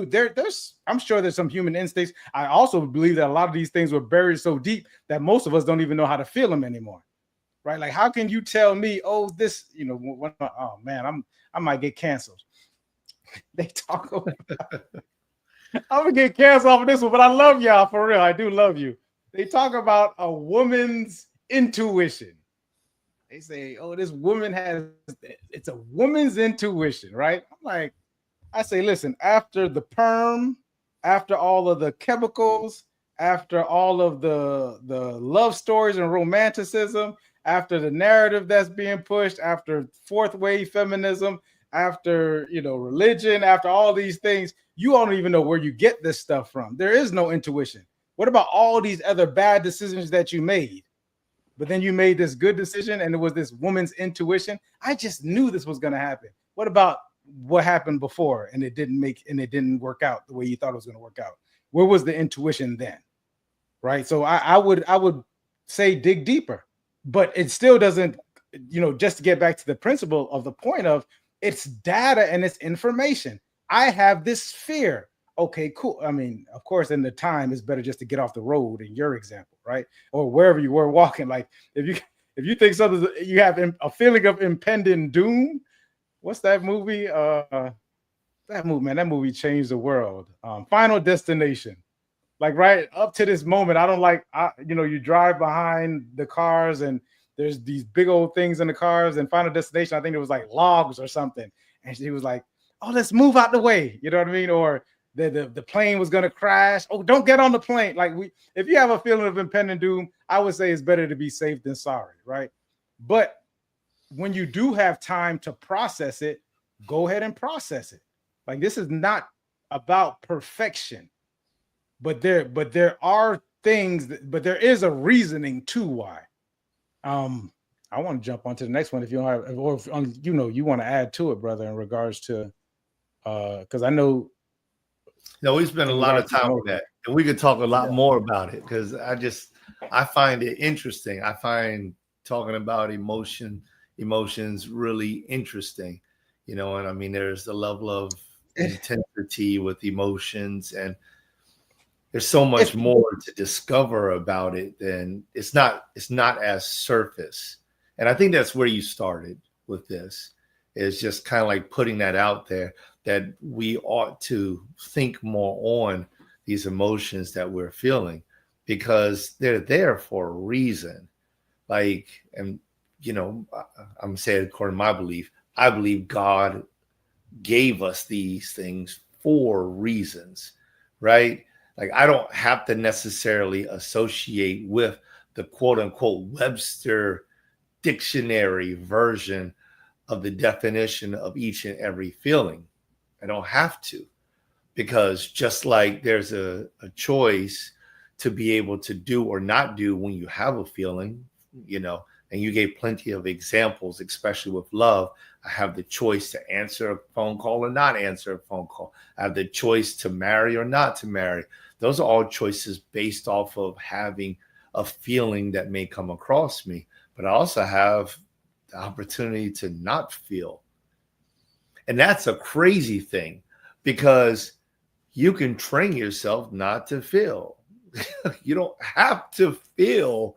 Speaker 1: sure there's some human instincts. I also believe that a lot of these things were buried so deep that most of us don't even know how to feel them anymore. Right? Like, how can you tell me, oh, this, oh man, I might get canceled. They talk about I'm gonna get canceled off of this one, but I love y'all for real. I do love you. They talk about a woman's intuition. They say, oh, this woman it's a woman's intuition, right? I say, listen, after the perm, after all of the chemicals, after all of the love stories and romanticism, after the narrative that's being pushed, after fourth wave feminism, after religion, after all these things, you don't even know where you get this stuff from. There is no intuition. What about all these other bad decisions that you made? But then you made this good decision and it was this woman's intuition. I just knew this was going to happen. What about what happened before and it didn't work out the way you thought it was going to work out? Where was the intuition then? Right? So I would say dig deeper, but it still doesn't, just to get back to the principle of the point of it's data and it's information. I have this fear. Okay, cool. I mean, of course, in the time, it's better just to get off the road in your example, right? Or wherever you were walking. Like, if you think something, you have a feeling of impending doom. What's that movie? That movie changed the world. Final Destination. like right up to this moment, I don't like, you drive behind the cars and there's these big old things in the cars, and Final Destination, I think it was like logs or something. And she was like, oh, let's move out the way. You know what I mean? Or the plane was going to crash. Oh, don't get on the plane. Like if you have a feeling of impending doom, I would say it's better to be safe than sorry. Right. But when you do have time to process it, go ahead and process it. Like, this is not about perfection, but there are things but there is a reasoning to why. I want to jump on to the next one if you don't have, or if, you want to add to it, brother, in regards to because I know.
Speaker 2: No, we spent a lot of time on that, and we could talk a lot more about it because I find it interesting. I find talking about emotions really interesting, and I mean, there's the level of intensity with emotions, and there's so much more to discover about it than it's not as surface. And I think that's where you started with this, is just kind of like putting that out there, that we ought to think more on these emotions that we're feeling, because they're there for a reason. Like, and I'm saying, according to my belief, I believe God gave us these things for reasons, right? Like, I don't have to necessarily associate with the quote unquote Webster dictionary version of the definition of each and every feeling. I don't have to, because just like there's a choice to be able to do or not do when you have a feeling, and you gave plenty of examples, especially with love. I have the choice to answer a phone call or not answer a phone call. I have the choice to marry or not to marry. Those are all choices based off of having a feeling that may come across me. But I also have the opportunity to not feel. And that's a crazy thing, because you can train yourself not to feel. You don't have to feel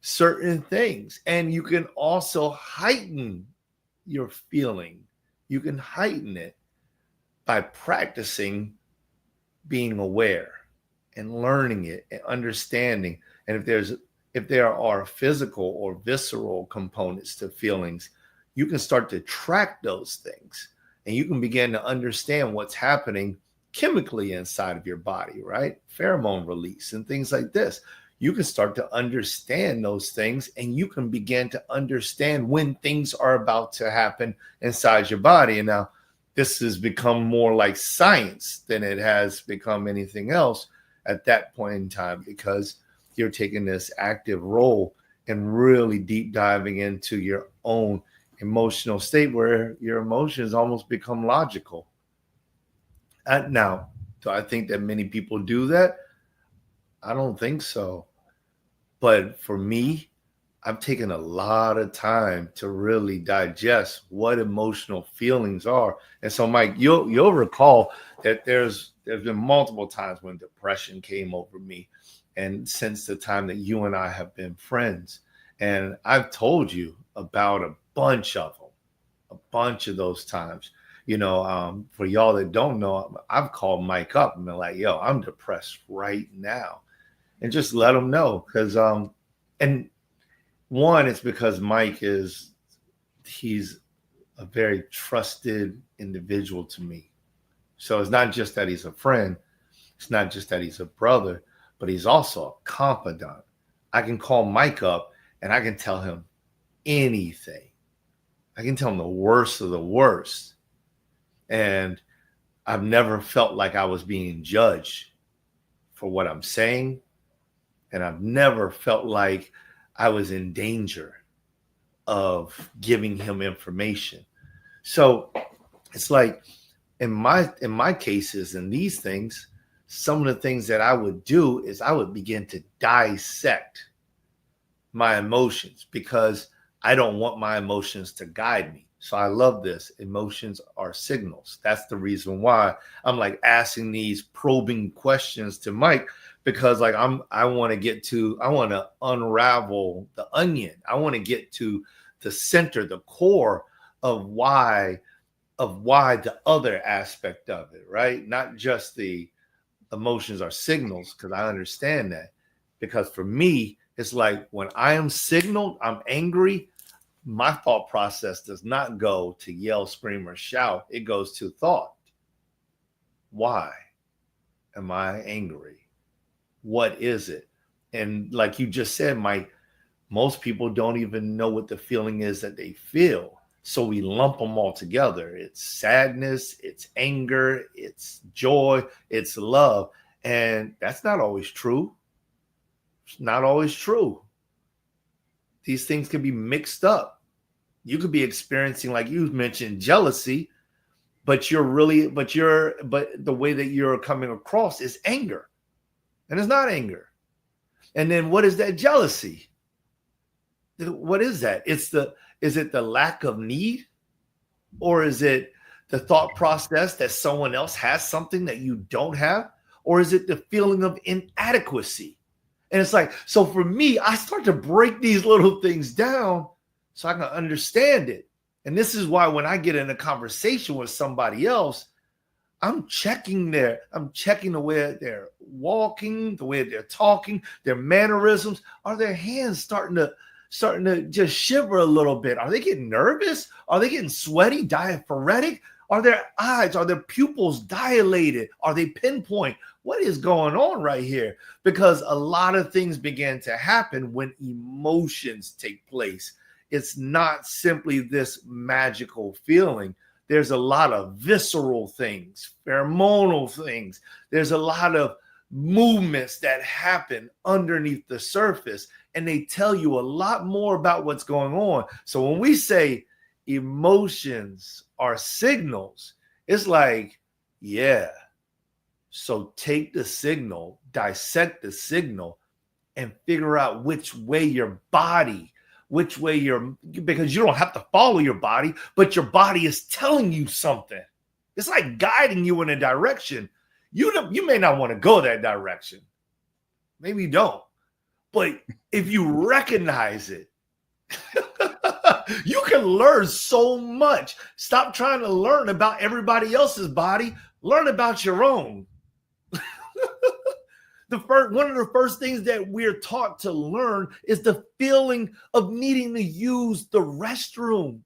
Speaker 2: certain things. And you can also heighten your feeling. You can heighten it by practicing being aware and learning it and understanding. And if there are physical or visceral components to feelings, you can start to track those things, and you can begin to understand what's happening chemically inside of your body, right? Pheromone release and things like this. You can start to understand those things, and you can begin to understand when things are about to happen inside your body. And now this has become more like science than it has become anything else at that point in time, because you're taking this active role and really deep diving into your own emotional state, where your emotions almost become logical. And now, do I think that many people do that? I don't think so. But for me, I've taken a lot of time to really digest what emotional feelings are. And so, Mike, you'll recall that there's been multiple times when depression came over me, and since the time that you and I have been friends. And I've told you about a bunch of those times. For y'all that don't know, I've called Mike up and been like, yo, I'm depressed right now. And just let him know, because and one, it's because Mike he's a very trusted individual to me. So it's not just that he's a friend, it's not just that he's a brother, but he's also a confidant. I can call Mike up and I can tell him anything. I can tell him the worst of the worst. And I've never felt like I was being judged for what I'm saying. And I've never felt like I was in danger of giving him information. So it's like in my cases and these things, some of the things that I would do is I would begin to dissect my emotions, because I don't want my emotions to guide me. So I love this. Emotions are signals. That's the reason why I'm like asking these probing questions to Mike, because like I want to unravel the onion. I want to get to the center, the core of why the other aspect of it, right? Not just the emotions are signals, because I understand that. Because for me, it's like when I am signaled, I'm angry, my thought process does not go to yell, scream, or shout. It goes to thought. Why am I angry? What is it? And like you just said, Mike, most people don't even know what the feeling is that they feel. So we lump them all together. It's sadness, it's anger, it's joy, it's love. And that's not always true. It's not always true. These things can be mixed up. You could be experiencing, like you mentioned, jealousy, but the way that you're coming across is anger. And it's not anger. And then what is that jealousy? What is that? Is it the lack of need? Or is it the thought process that someone else has something that you don't have? Or is it the feeling of inadequacy? And it's like, so for me, I start to break these little things down so I can understand it. And this is why when I get in a conversation with somebody else, I'm checking the way they're walking, the way they're talking, their mannerisms. Are their hands starting to just shiver a little bit? Are they getting nervous? Are they getting sweaty, diaphoretic? Are their eyes, are their pupils dilated? Are they pinpoint? What is going on right here? Because a lot of things begin to happen when emotions take place. It's not simply this magical feeling. There's a lot of visceral things, pheromonal things. There's a lot of movements that happen underneath the surface, and they tell you a lot more about what's going on. So when we say emotions are signals, it's like, yeah. So take the signal, dissect the signal, and figure out which way your body, because you don't have to follow your body, but your body is telling you something. It's like guiding you in a direction. You may not want to go that direction. Maybe you don't. But if you recognize it, you can learn so much. Stop trying to learn about everybody else's body. Learn about your own. One of the first things that we're taught to learn is the feeling of needing to use the restroom.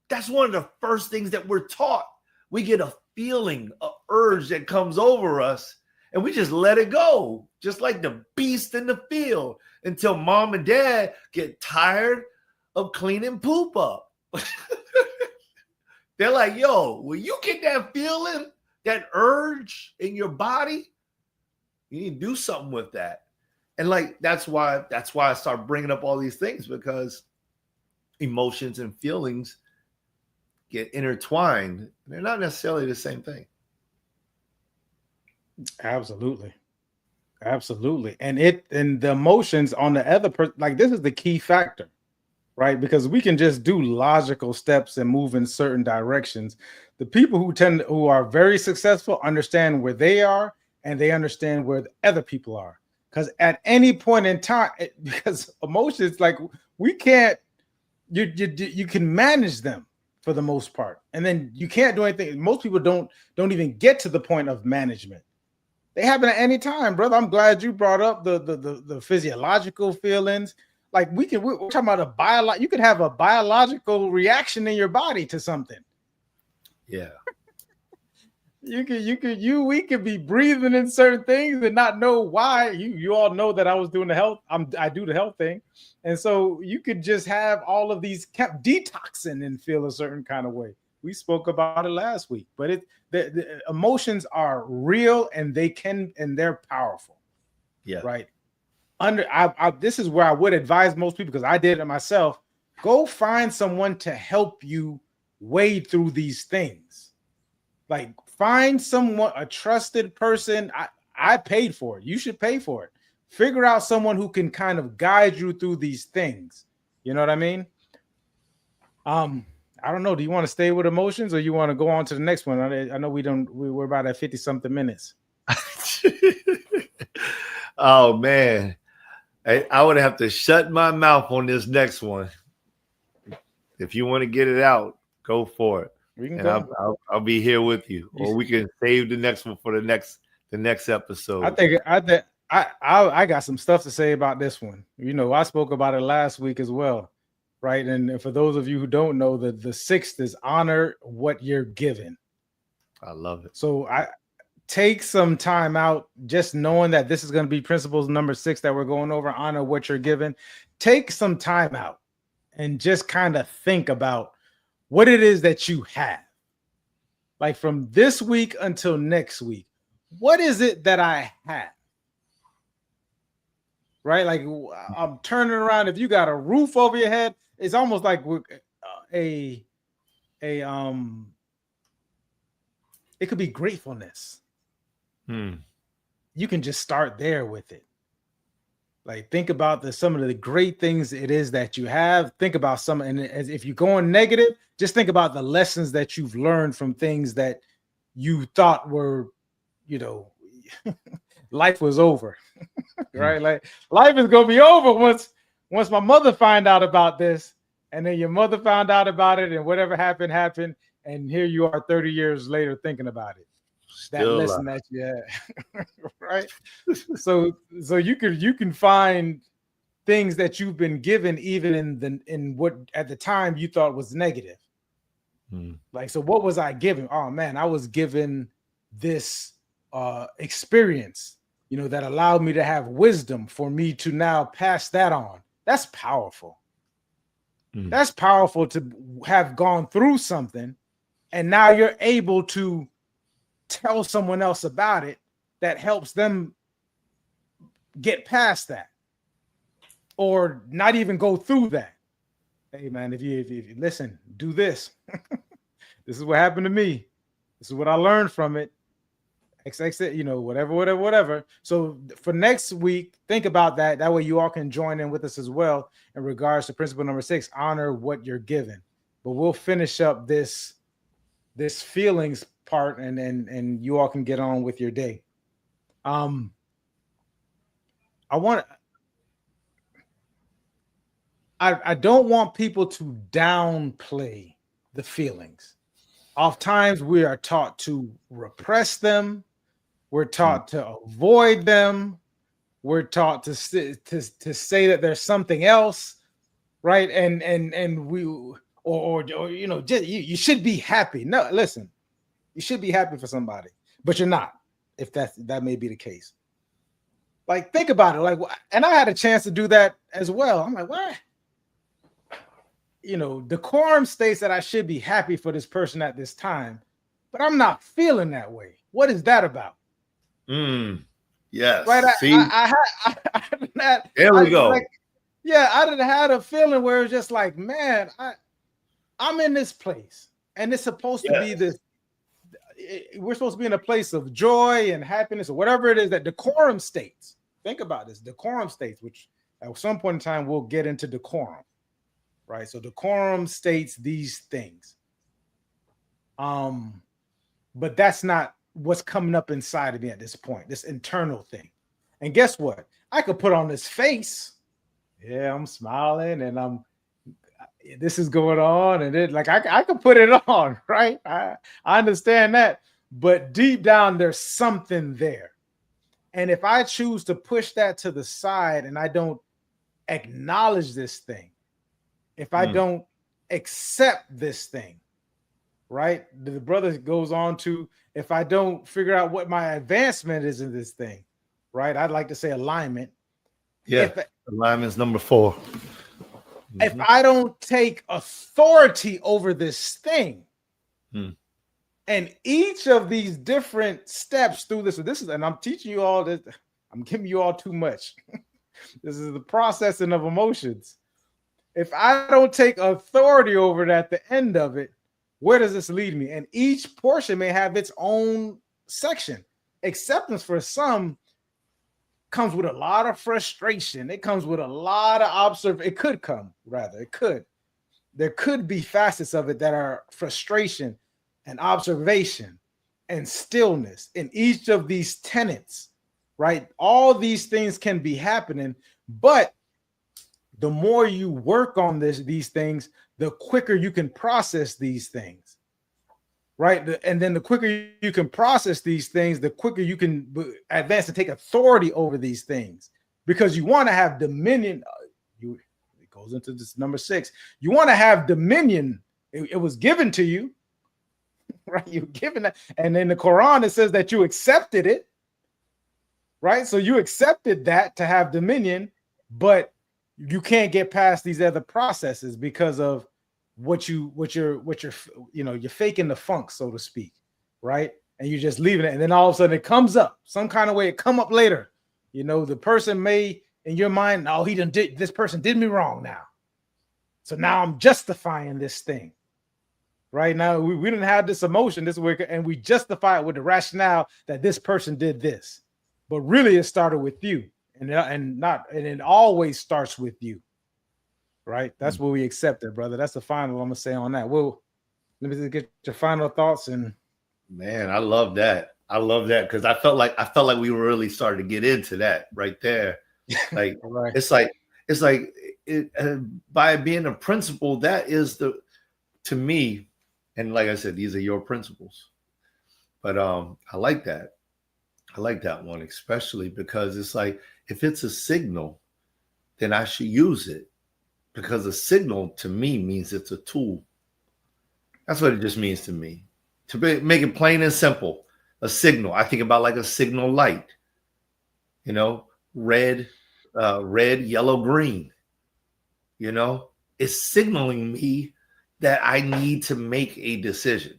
Speaker 2: That's one of the first things that we're taught. We get a feeling, an urge that comes over us, and we just let it go, just like the beast in the field, until mom and dad get tired of cleaning poop up. They're like, yo, will you get that feeling, that urge in your body? You need to do something with that. And like, that's why I start bringing up all these things, because emotions and feelings get intertwined. They're not necessarily the same thing.
Speaker 1: Absolutely. And the emotions on the other person, like, this is the key factor, right? Because we can just do logical steps and move in certain directions. The people who are very successful understand where they are, and they understand where the other people are. Because at any point in time, because emotions, like, we can't, you can manage them for the most part, and then you can't do anything. Most people don't even get to the point of management. They happen at any time, brother. I'm glad you brought up the physiological feelings. Like, we're talking about you could have a biological reaction in your body to something.
Speaker 2: Yeah.
Speaker 1: We could be breathing in certain things and not know why. You all know that I was doing I do the health thing. And so you could just have all of these kept detoxing and feel a certain kind of way. We spoke about it last week, but the emotions are real, and they're powerful.
Speaker 2: Yeah.
Speaker 1: Right. This is where I would advise most people, because I did it myself. Go find someone to help you wade through these things. Like, find someone, a trusted person. I paid for it. You should pay for it. Figure out someone who can kind of guide you through these things. You know what I mean? I don't know. Do you want to stay with emotions, or you want to go on to the next one? I know we're about at 50 something minutes.
Speaker 2: Oh man. I would have to shut my mouth on this next one. If you want to get it out, go for it.
Speaker 1: We can
Speaker 2: and
Speaker 1: go.
Speaker 2: I'll be here with you, or we can save the next one for the next episode.
Speaker 1: I got some stuff to say about this one. You know, I spoke about it last week as well, right? And for those of you who don't know, the sixth is honor what you're given.
Speaker 2: I love it.
Speaker 1: So I take some time out, just knowing that this is going to be principles number 6 that we're going over. Honor what you're given. Take some time out and just kind of think about what it is that you have. Like from this week until next week, what is it that I have? Right? Like I'm turning around. If you got a roof over your head, it's almost like it could be gratefulness. You can just start there with it. Like think about some of the great things it is that you have. Think about some, and if you're going negative, just think about the lessons that you've learned from things that you thought were, life was over, right? Like life is gonna be over once my mother find out about this, and then your mother found out about it, and whatever happened, and here you are 30 years later thinking about it. That lesson that you had, right? So you can find things that you've been given even in what at the time you thought was negative. Like, so what was I given? Oh man, I was given this experience, that allowed me to have wisdom for me to now pass that on. That's powerful. That's powerful to have gone through something, and now you're able to tell someone else about it that helps them get past that or not even go through that. Hey man, if you listen, do this. This is what happened to me. This is what I learned from it. Whatever. So for next week, think about that. That way you all can join in with us as well in regards to principle number 6, honor what you're given. But we'll finish up this feelings part and you all can get on with your day. I don't want people to downplay the feelings. Oftentimes we are taught to repress them. We're taught to avoid them. We're taught to say that there's something else, right? And we you should be happy. No, listen, you should be happy for somebody, but you're not. If that may be the case. Like think about it. Like, and I had a chance to do that as well. I'm like, what? Decorum states that I should be happy for this person at this time, but I'm not feeling that way. What is that about?
Speaker 2: Yes.
Speaker 1: Right.
Speaker 2: There we go.
Speaker 1: I didn't have a feeling where it's just like, man, I'm in this place, and it's supposed to be this. We're supposed to be in a place of joy and happiness, or whatever it is that decorum states. Think about this. Decorum states, which at some point in time we'll get into decorum. Right. So decorum states these things. But that's not what's coming up inside of me at this point, this internal thing. And guess what? I could put on this face. Yeah, I'm smiling and this is going on. And it I could put it on, right? I understand that. But deep down, there's something there. And if I choose to push that to the side and I don't acknowledge this thing, if I don't accept this thing, right? The brother goes on to, if I don't figure out what my advancement is in this thing, right? I'd like to say alignment.
Speaker 2: Yeah, alignment's number 4.
Speaker 1: If I don't take authority over this thing, and each of these different steps through this, and I'm teaching you all this, I'm giving you all too much. This is the processing of emotions. If I don't take authority over it at the end of it, where does this lead me? And each portion may have its own section. Acceptance for some comes with a lot of frustration. It comes with a lot of observation. There could be facets of it that are frustration and observation and stillness in each of these tenets, right? All these things can be happening, but the more you work on these things, the quicker you can process these things. right? And then the quicker you can process these things, the quicker you can advance and take authority over these things, because you want to have dominion. It goes into this number 6. You want to have dominion. It was given to you, right? You're given that, and in the Quran it says that you accepted it, right? So you accepted that to have dominion, but you can't get past these other processes because of you're faking the funk, so to speak, right? And you're just leaving it, and then all of a sudden it comes up some kind of way. It come up later. The person may in your mind, oh, this person did me wrong now, so now I'm justifying this thing. Right now, we didn't have this emotion this week, and we justify it with the rationale that this person did this, but really it started with you, and it always starts with you, right? That's what we accepted, brother. That's the final I'm gonna say on that. Well, let me get your final thoughts. And
Speaker 2: man, I love that. Because I felt like we were really starting to get into that right there. Like
Speaker 1: right.
Speaker 2: it's like by being a principle, that is to me. And like I said, these are your principles. But I like that. I like that one, especially because it's like, if it's a signal, then I should use it. Because a signal to me means it's a tool. That's what it just means to me. Make it plain and simple, a signal. I think about like a signal light, red, yellow, green. It's signaling me that I need to make a decision.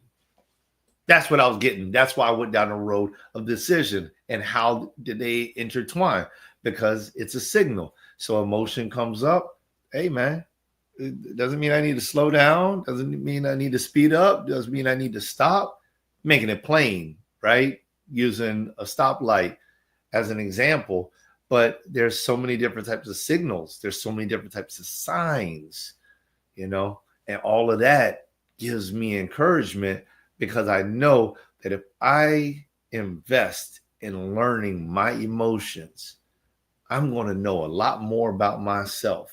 Speaker 2: That's what I was getting. That's why I went down the road of decision. And how did they intertwine? Because it's a signal. So emotion comes up. Hey, man, it doesn't mean I need to slow down. Doesn't mean I need to speed up. Doesn't mean I need to stop. Making it plain, right? Using a stoplight as an example. But there's so many different types of signals. There's so many different types of signs, And all of that gives me encouragement, because I know that if I invest in learning my emotions, I'm going to know a lot more about myself.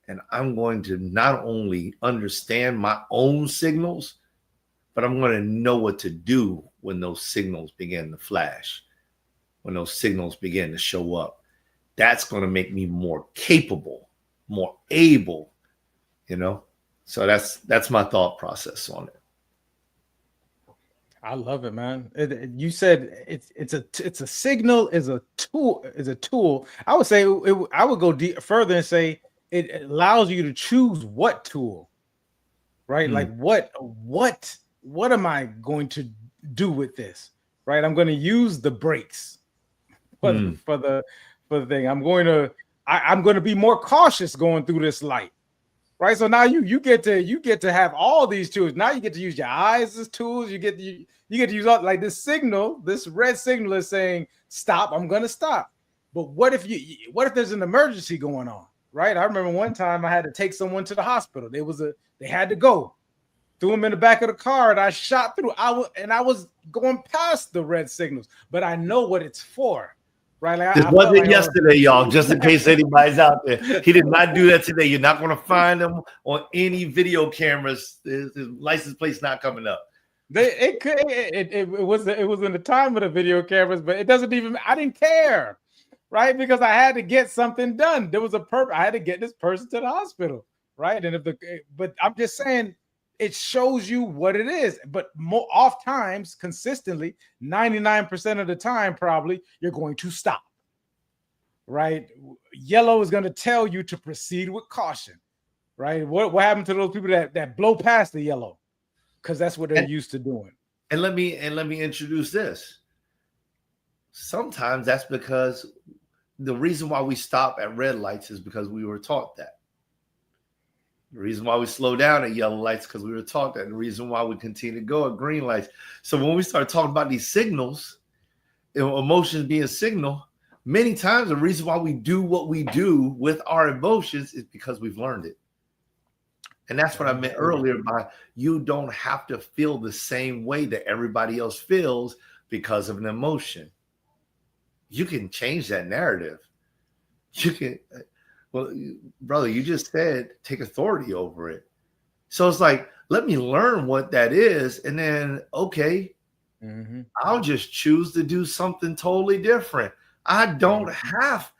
Speaker 2: And I'm going to not only understand my own signals, but I'm going to know what to do when those signals begin to flash, when those signals begin to show up. That's going to make me more capable, more able, So that's my thought process on it.
Speaker 1: I love it, man. You said it's a signal, is a tool. I would say I would go further and say it allows you to choose what tool, right? Like what am I going to do with this, right? I'm going to use the brakes for the thing. I'm going to be more cautious going through this light. Right, so now you get to have all these tools. Now you get to use your eyes as tools. You get to use all, like this signal. This red signal is saying stop. I'm gonna stop. But what if there's an emergency going on? Right. I remember one time I had to take someone to the hospital. They had to go. Threw them in the back of the car, and I shot through. I was going past the red signals, but I know what it's for. Right,
Speaker 2: this wasn't yesterday, y'all. Just in case anybody's out there, he did not do that today. You're not going to find him on any video cameras. His license plate's not coming up.
Speaker 1: It was in the time of the video cameras, but it doesn't even. I didn't care, right? Because I had to get something done. There was a purpose. I had to get this person to the hospital, right? But I'm just saying, it shows you what it is. But oft times, consistently, 99% of the time, probably you're going to stop. Right? Yellow is going to tell you to proceed with caution. Right? What happened to those people that blow past the yellow? Because that's what they're used to doing.
Speaker 2: And let me introduce this. Sometimes that's because the reason why we stop at red lights is because we were taught that. The reason why we slow down at yellow lights because we were taught that. And the reason why we continue to go at green lights. So when we start talking about these signals, emotions being a signal, many times the reason why we do what we do with our emotions is because we've learned it. And that's what I meant earlier by you don't have to feel the same way that everybody else feels because of an emotion. You can change that narrative. You can... Well, brother, you just said take authority over it. So it's like let me learn what that is. And then, okay, I'll just choose to do something totally different. I don't have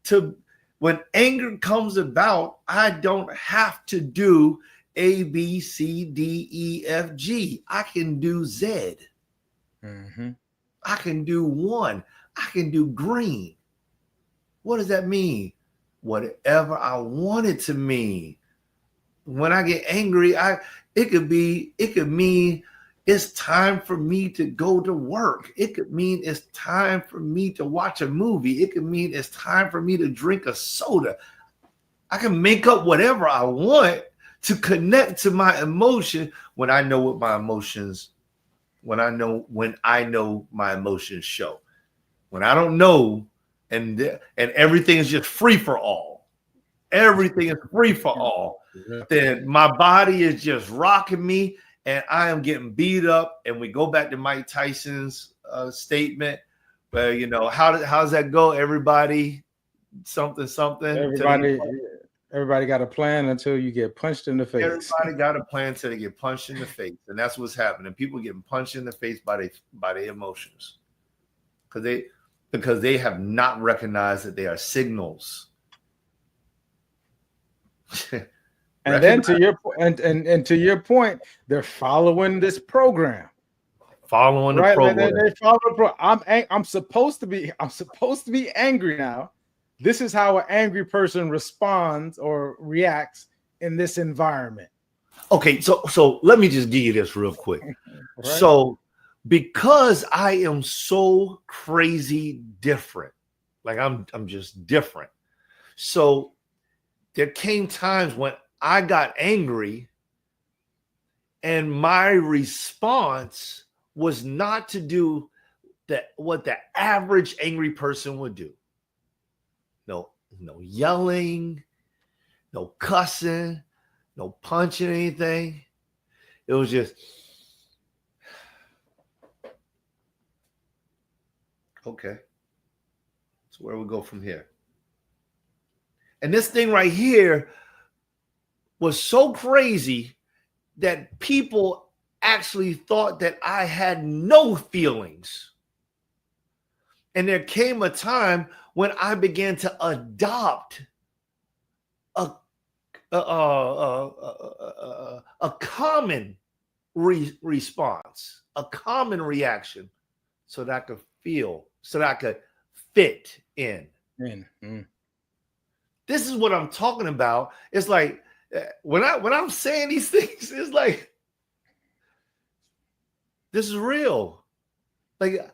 Speaker 2: to, when anger comes about, I don't have to do A, B, C, D, E, F, G. I can do Z. I can do 1. I can do green. What does that mean? Whatever I want it to mean. When I get angry, it could mean it's time for me to go to work. It could mean it's time for me to watch a movie. It could mean it's time for me to drink a soda. I can make up whatever I want to connect to my emotion when I know what my emotions, when I know my emotions show. When I don't know, and everything is just free for all. Everything is free for all. Then my body is just rocking me, and I am getting beat up. And we go back to Mike Tyson's statement, where, you know, how's that go? Everybody, something.
Speaker 1: Everybody got a plan until you get punched in the face.
Speaker 2: Everybody got a plan until they get punched in the face, and that's what's happening. People getting punched in the face by their emotions, because they have not recognized that they are signals.
Speaker 1: And then to your point, they're following this program.
Speaker 2: Following the program.
Speaker 1: They follow the program. I'm supposed to be angry now. This is how an angry person responds or reacts in this environment.
Speaker 2: Okay, so let me just give you this real quick. Right. So because I am so crazy different, like I'm just different. So there came times when I got angry, and my response was not to do what the average angry person would do. No yelling, no cussing, no punching anything. It was just, okay. So where we go from here? And this thing right here was so crazy that people actually thought that I had no feelings. And there came a time when I began to adopt a common response, a common reaction, so that I could feel, so that I could fit in. This is what I'm talking about. It's like when I'm saying these things, it's like, this is real. Like,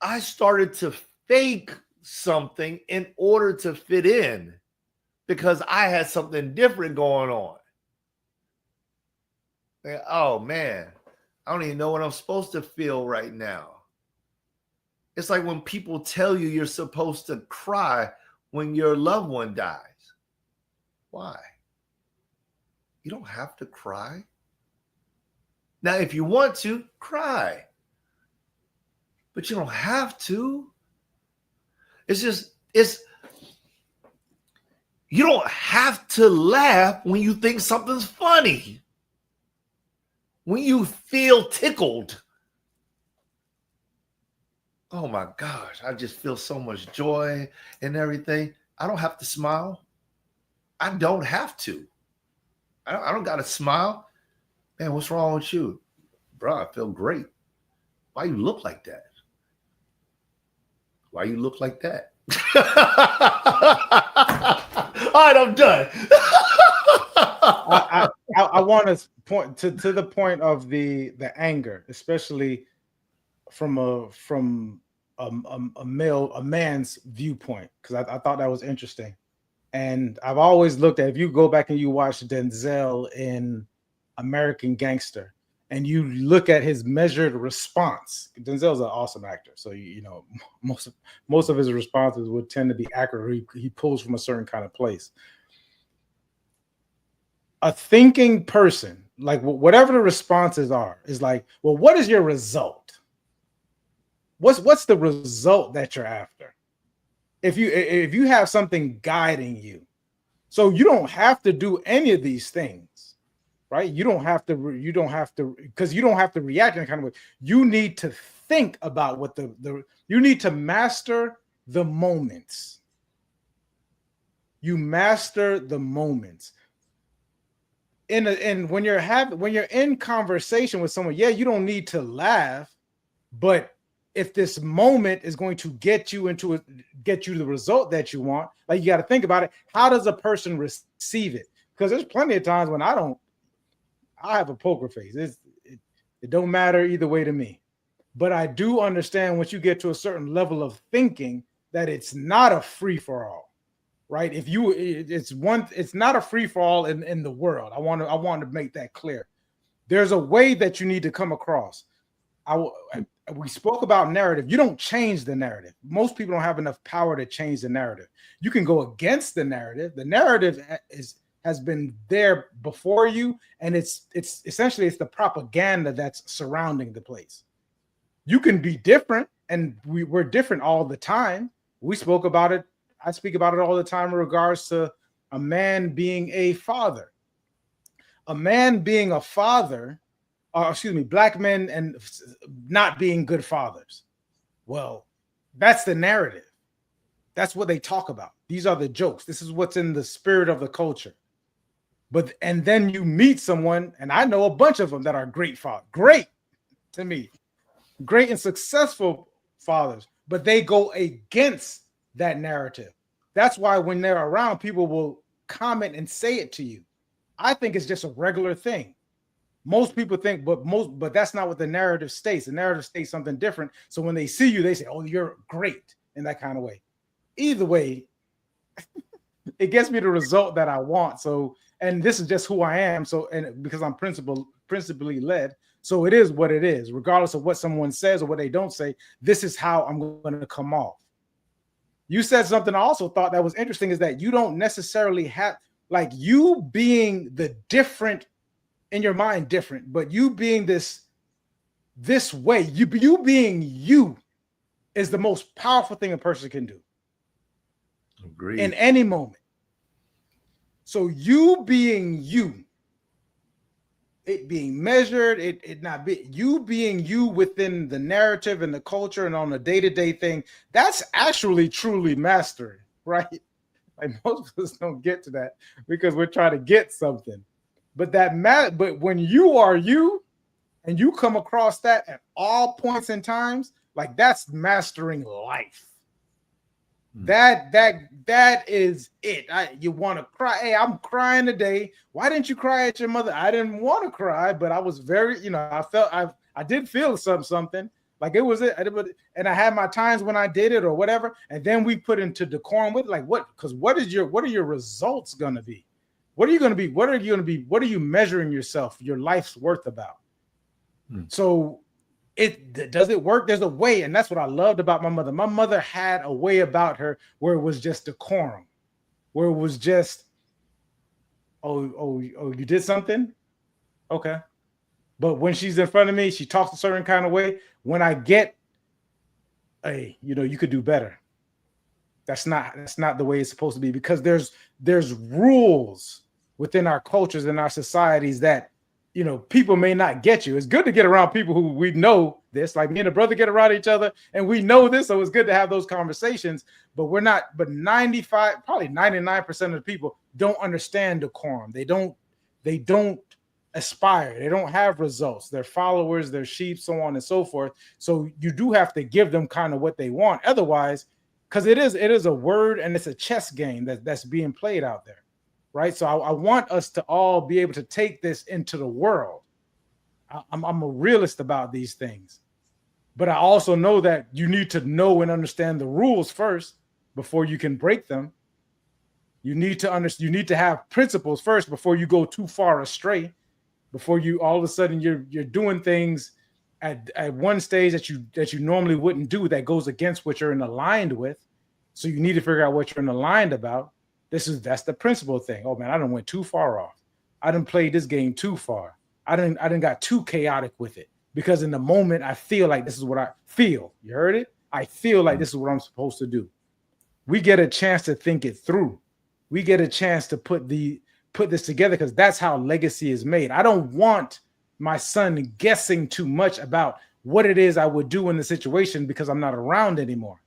Speaker 2: I started to fake something in order to fit in because I had something different going on. Like, oh man, I don't even know what I'm supposed to feel right now. It's like when people tell you you're supposed to cry when your loved one dies. Why? You don't have to cry. Now, if you want to, cry. But you don't have to. You don't have to laugh when you think something's funny. When you feel tickled. Oh my gosh, I just feel so much joy and everything. I don't have to smile. I don't have to. I don't got to smile. Man, what's wrong with you? Bro, I feel great. Why you look like that? Why you look like that? All right, I'm done.
Speaker 1: I want to point to the point of the anger, especially from a man's viewpoint, because I thought that was interesting. And I've always looked at, if you go back and you watch Denzel in American Gangster, and you look at his measured response, Denzel's an awesome actor. So, you know, most of his responses would tend to be accurate. He pulls from a certain kind of place. A thinking person, like whatever the responses are, is like, well, what is your result? What's the result that you're after? If you have something guiding you, so you don't have to do any of these things,
Speaker 3: right? You don't have to, because you don't have to react in a kind of way. You need to think about what you need to master the moments. You master the moments. And when you're in conversation with someone, yeah, you don't need to laugh, but if this moment is going to get you the result that you want, like, you got to think about it. How does a person receive it? Because there's plenty of times when I have a poker face. It don't matter either way to me. But I do understand once you get to a certain level of thinking that it's not a free for all. Right? It's not a free for all in the world. I want to make that clear. There's a way that you need to come across. We spoke about narrative. You don't change the narrative. Most people don't have enough power to change the narrative. You can go against the narrative. The narrative has been there before you, and it's essentially the propaganda that's surrounding the place. You can be different, and we're different all the time. We spoke about it. I speak about it all the time in regards to a man being a father. A man being a father, black men and not being good fathers. Well, that's the narrative. That's what they talk about. These are the jokes. This is what's in the spirit of the culture. And then you meet someone, and I know a bunch of them that are great fathers. Great to me. Great and successful fathers, but they go against that narrative. That's why when they're around, people will comment and say it to you. I think it's just a regular thing. Most people think, but that's not what the narrative states. The narrative states something different. So when they see you, they say, "Oh, you're great," in that kind of way. Either way, it gets me the result that I want. So, and this is just who I am. So, and because I'm principally led, so it is what it is. Regardless of what someone says or what they don't say, this is how I'm going to come off. You said something I also thought that was interesting, is that you don't necessarily have, like, you being the different in your mind, different, but you being this way, you being you is the most powerful thing a person can do.
Speaker 2: Agreed.
Speaker 3: In any moment. So you being you, it being measured, it not be you being you within the narrative and the culture and on the day-to-day thing, that's actually truly mastering, right? Like, most of us don't get to that because we're trying to get something. But but when you are you and you come across that at all points in times, like, that's mastering life. That is it. You want to cry. Hey, I'm crying today. Why didn't you cry at your mother? I didn't want to cry, but I was very, I did feel something. Like, it was it. And I had my times when I did it or whatever. And then we put into decorum with, like, what? Because what are your results going to be? What are you going to be? What are you measuring yourself, your life's worth about? So does it work? There's a way. And that's what I loved about my mother. My mother had a way about her where it was just decorum, where it was just, oh, you did something? Okay. But when she's in front of me, she talks a certain kind of way. When I get, hey, you could do better. That's not the way it's supposed to be, because there's rules within our cultures and our societies that, people may not get you. It's good to get around people who we know this, like me and a brother get around each other and we know this. So it's good to have those conversations, but 95, probably 99% of the people don't understand decorum. They don't aspire. They don't have results. They're followers, they're sheep, so on and so forth. So you do have to give them kind of what they want. Otherwise, because it is a word and it's a chess game that's being played out there. Right. So I want us to all be able to take this into the world. I'm a realist about these things, but I also know that you need to know and understand the rules first before you can break them. You need to have principles first before you go too far astray, before you all of a sudden you're doing things at one stage that you normally wouldn't do, that goes against what you're aligned with. So you need to figure out what you're aligned about. That's the principle thing. Oh man, I done went too far off. I done played this game too far. I done got too chaotic with it, because in the moment I feel like this is what I feel. You heard it? I feel like this is what I'm supposed to do. We get a chance to think it through. We get a chance to put put this together because that's how legacy is made. I don't want my son guessing too much about what it is I would do in the situation because I'm not around anymore.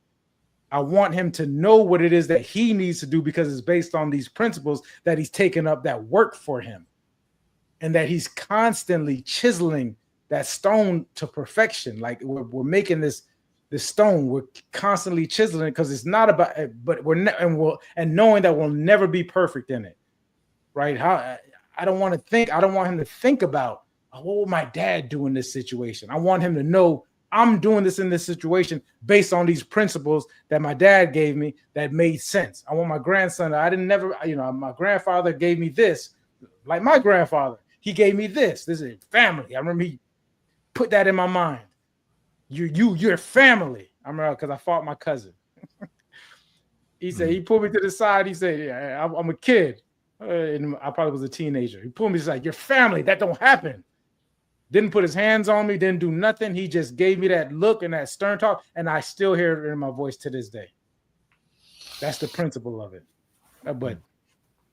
Speaker 3: I want him to know what it is that he needs to do because it's based on these principles that he's taken up that work for him, and that he's constantly chiseling that stone to perfection. Like we're making this stone, we're constantly chiseling because it's not about, but and knowing that we'll never be perfect in it, right? I don't want him to think about, oh, what would my dad do in this situation? I want him to know I'm doing this in this situation based on these principles that my dad gave me that made sense. I want my grandson, my grandfather gave me this, like my grandfather, he gave me this. This is family. I remember he put that in my mind. You're family. I remember because I fought my cousin. He said, he pulled me to the side. He said, yeah, I'm a kid. And I probably was a teenager. He pulled me aside. You're family. That don't happen. Didn't put his hands on me, didn't do nothing. He just gave me that look and that stern talk, and I still hear it in my voice to this day. That's the principle of it. But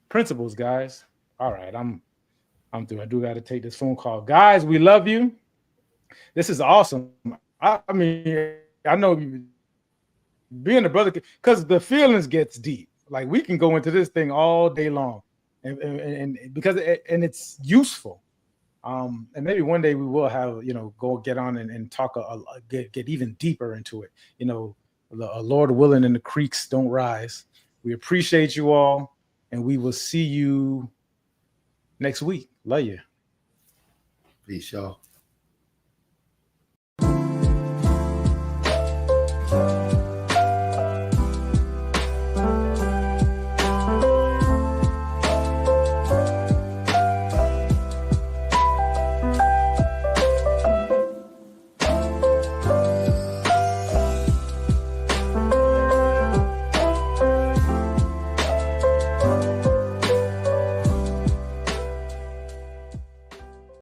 Speaker 3: principles, guys. All right, I'm through. I do got to take this phone call. Guys, we love you. This is awesome. I mean, I know being a brother, because the feelings gets deep. Like we can go into this thing all day long, and because it's useful. And maybe one day we will have, go get on and talk, get even deeper into it. Lord willing, and the creeks don't rise. We appreciate you all, and we will see you next week. Love you.
Speaker 2: Peace, y'all.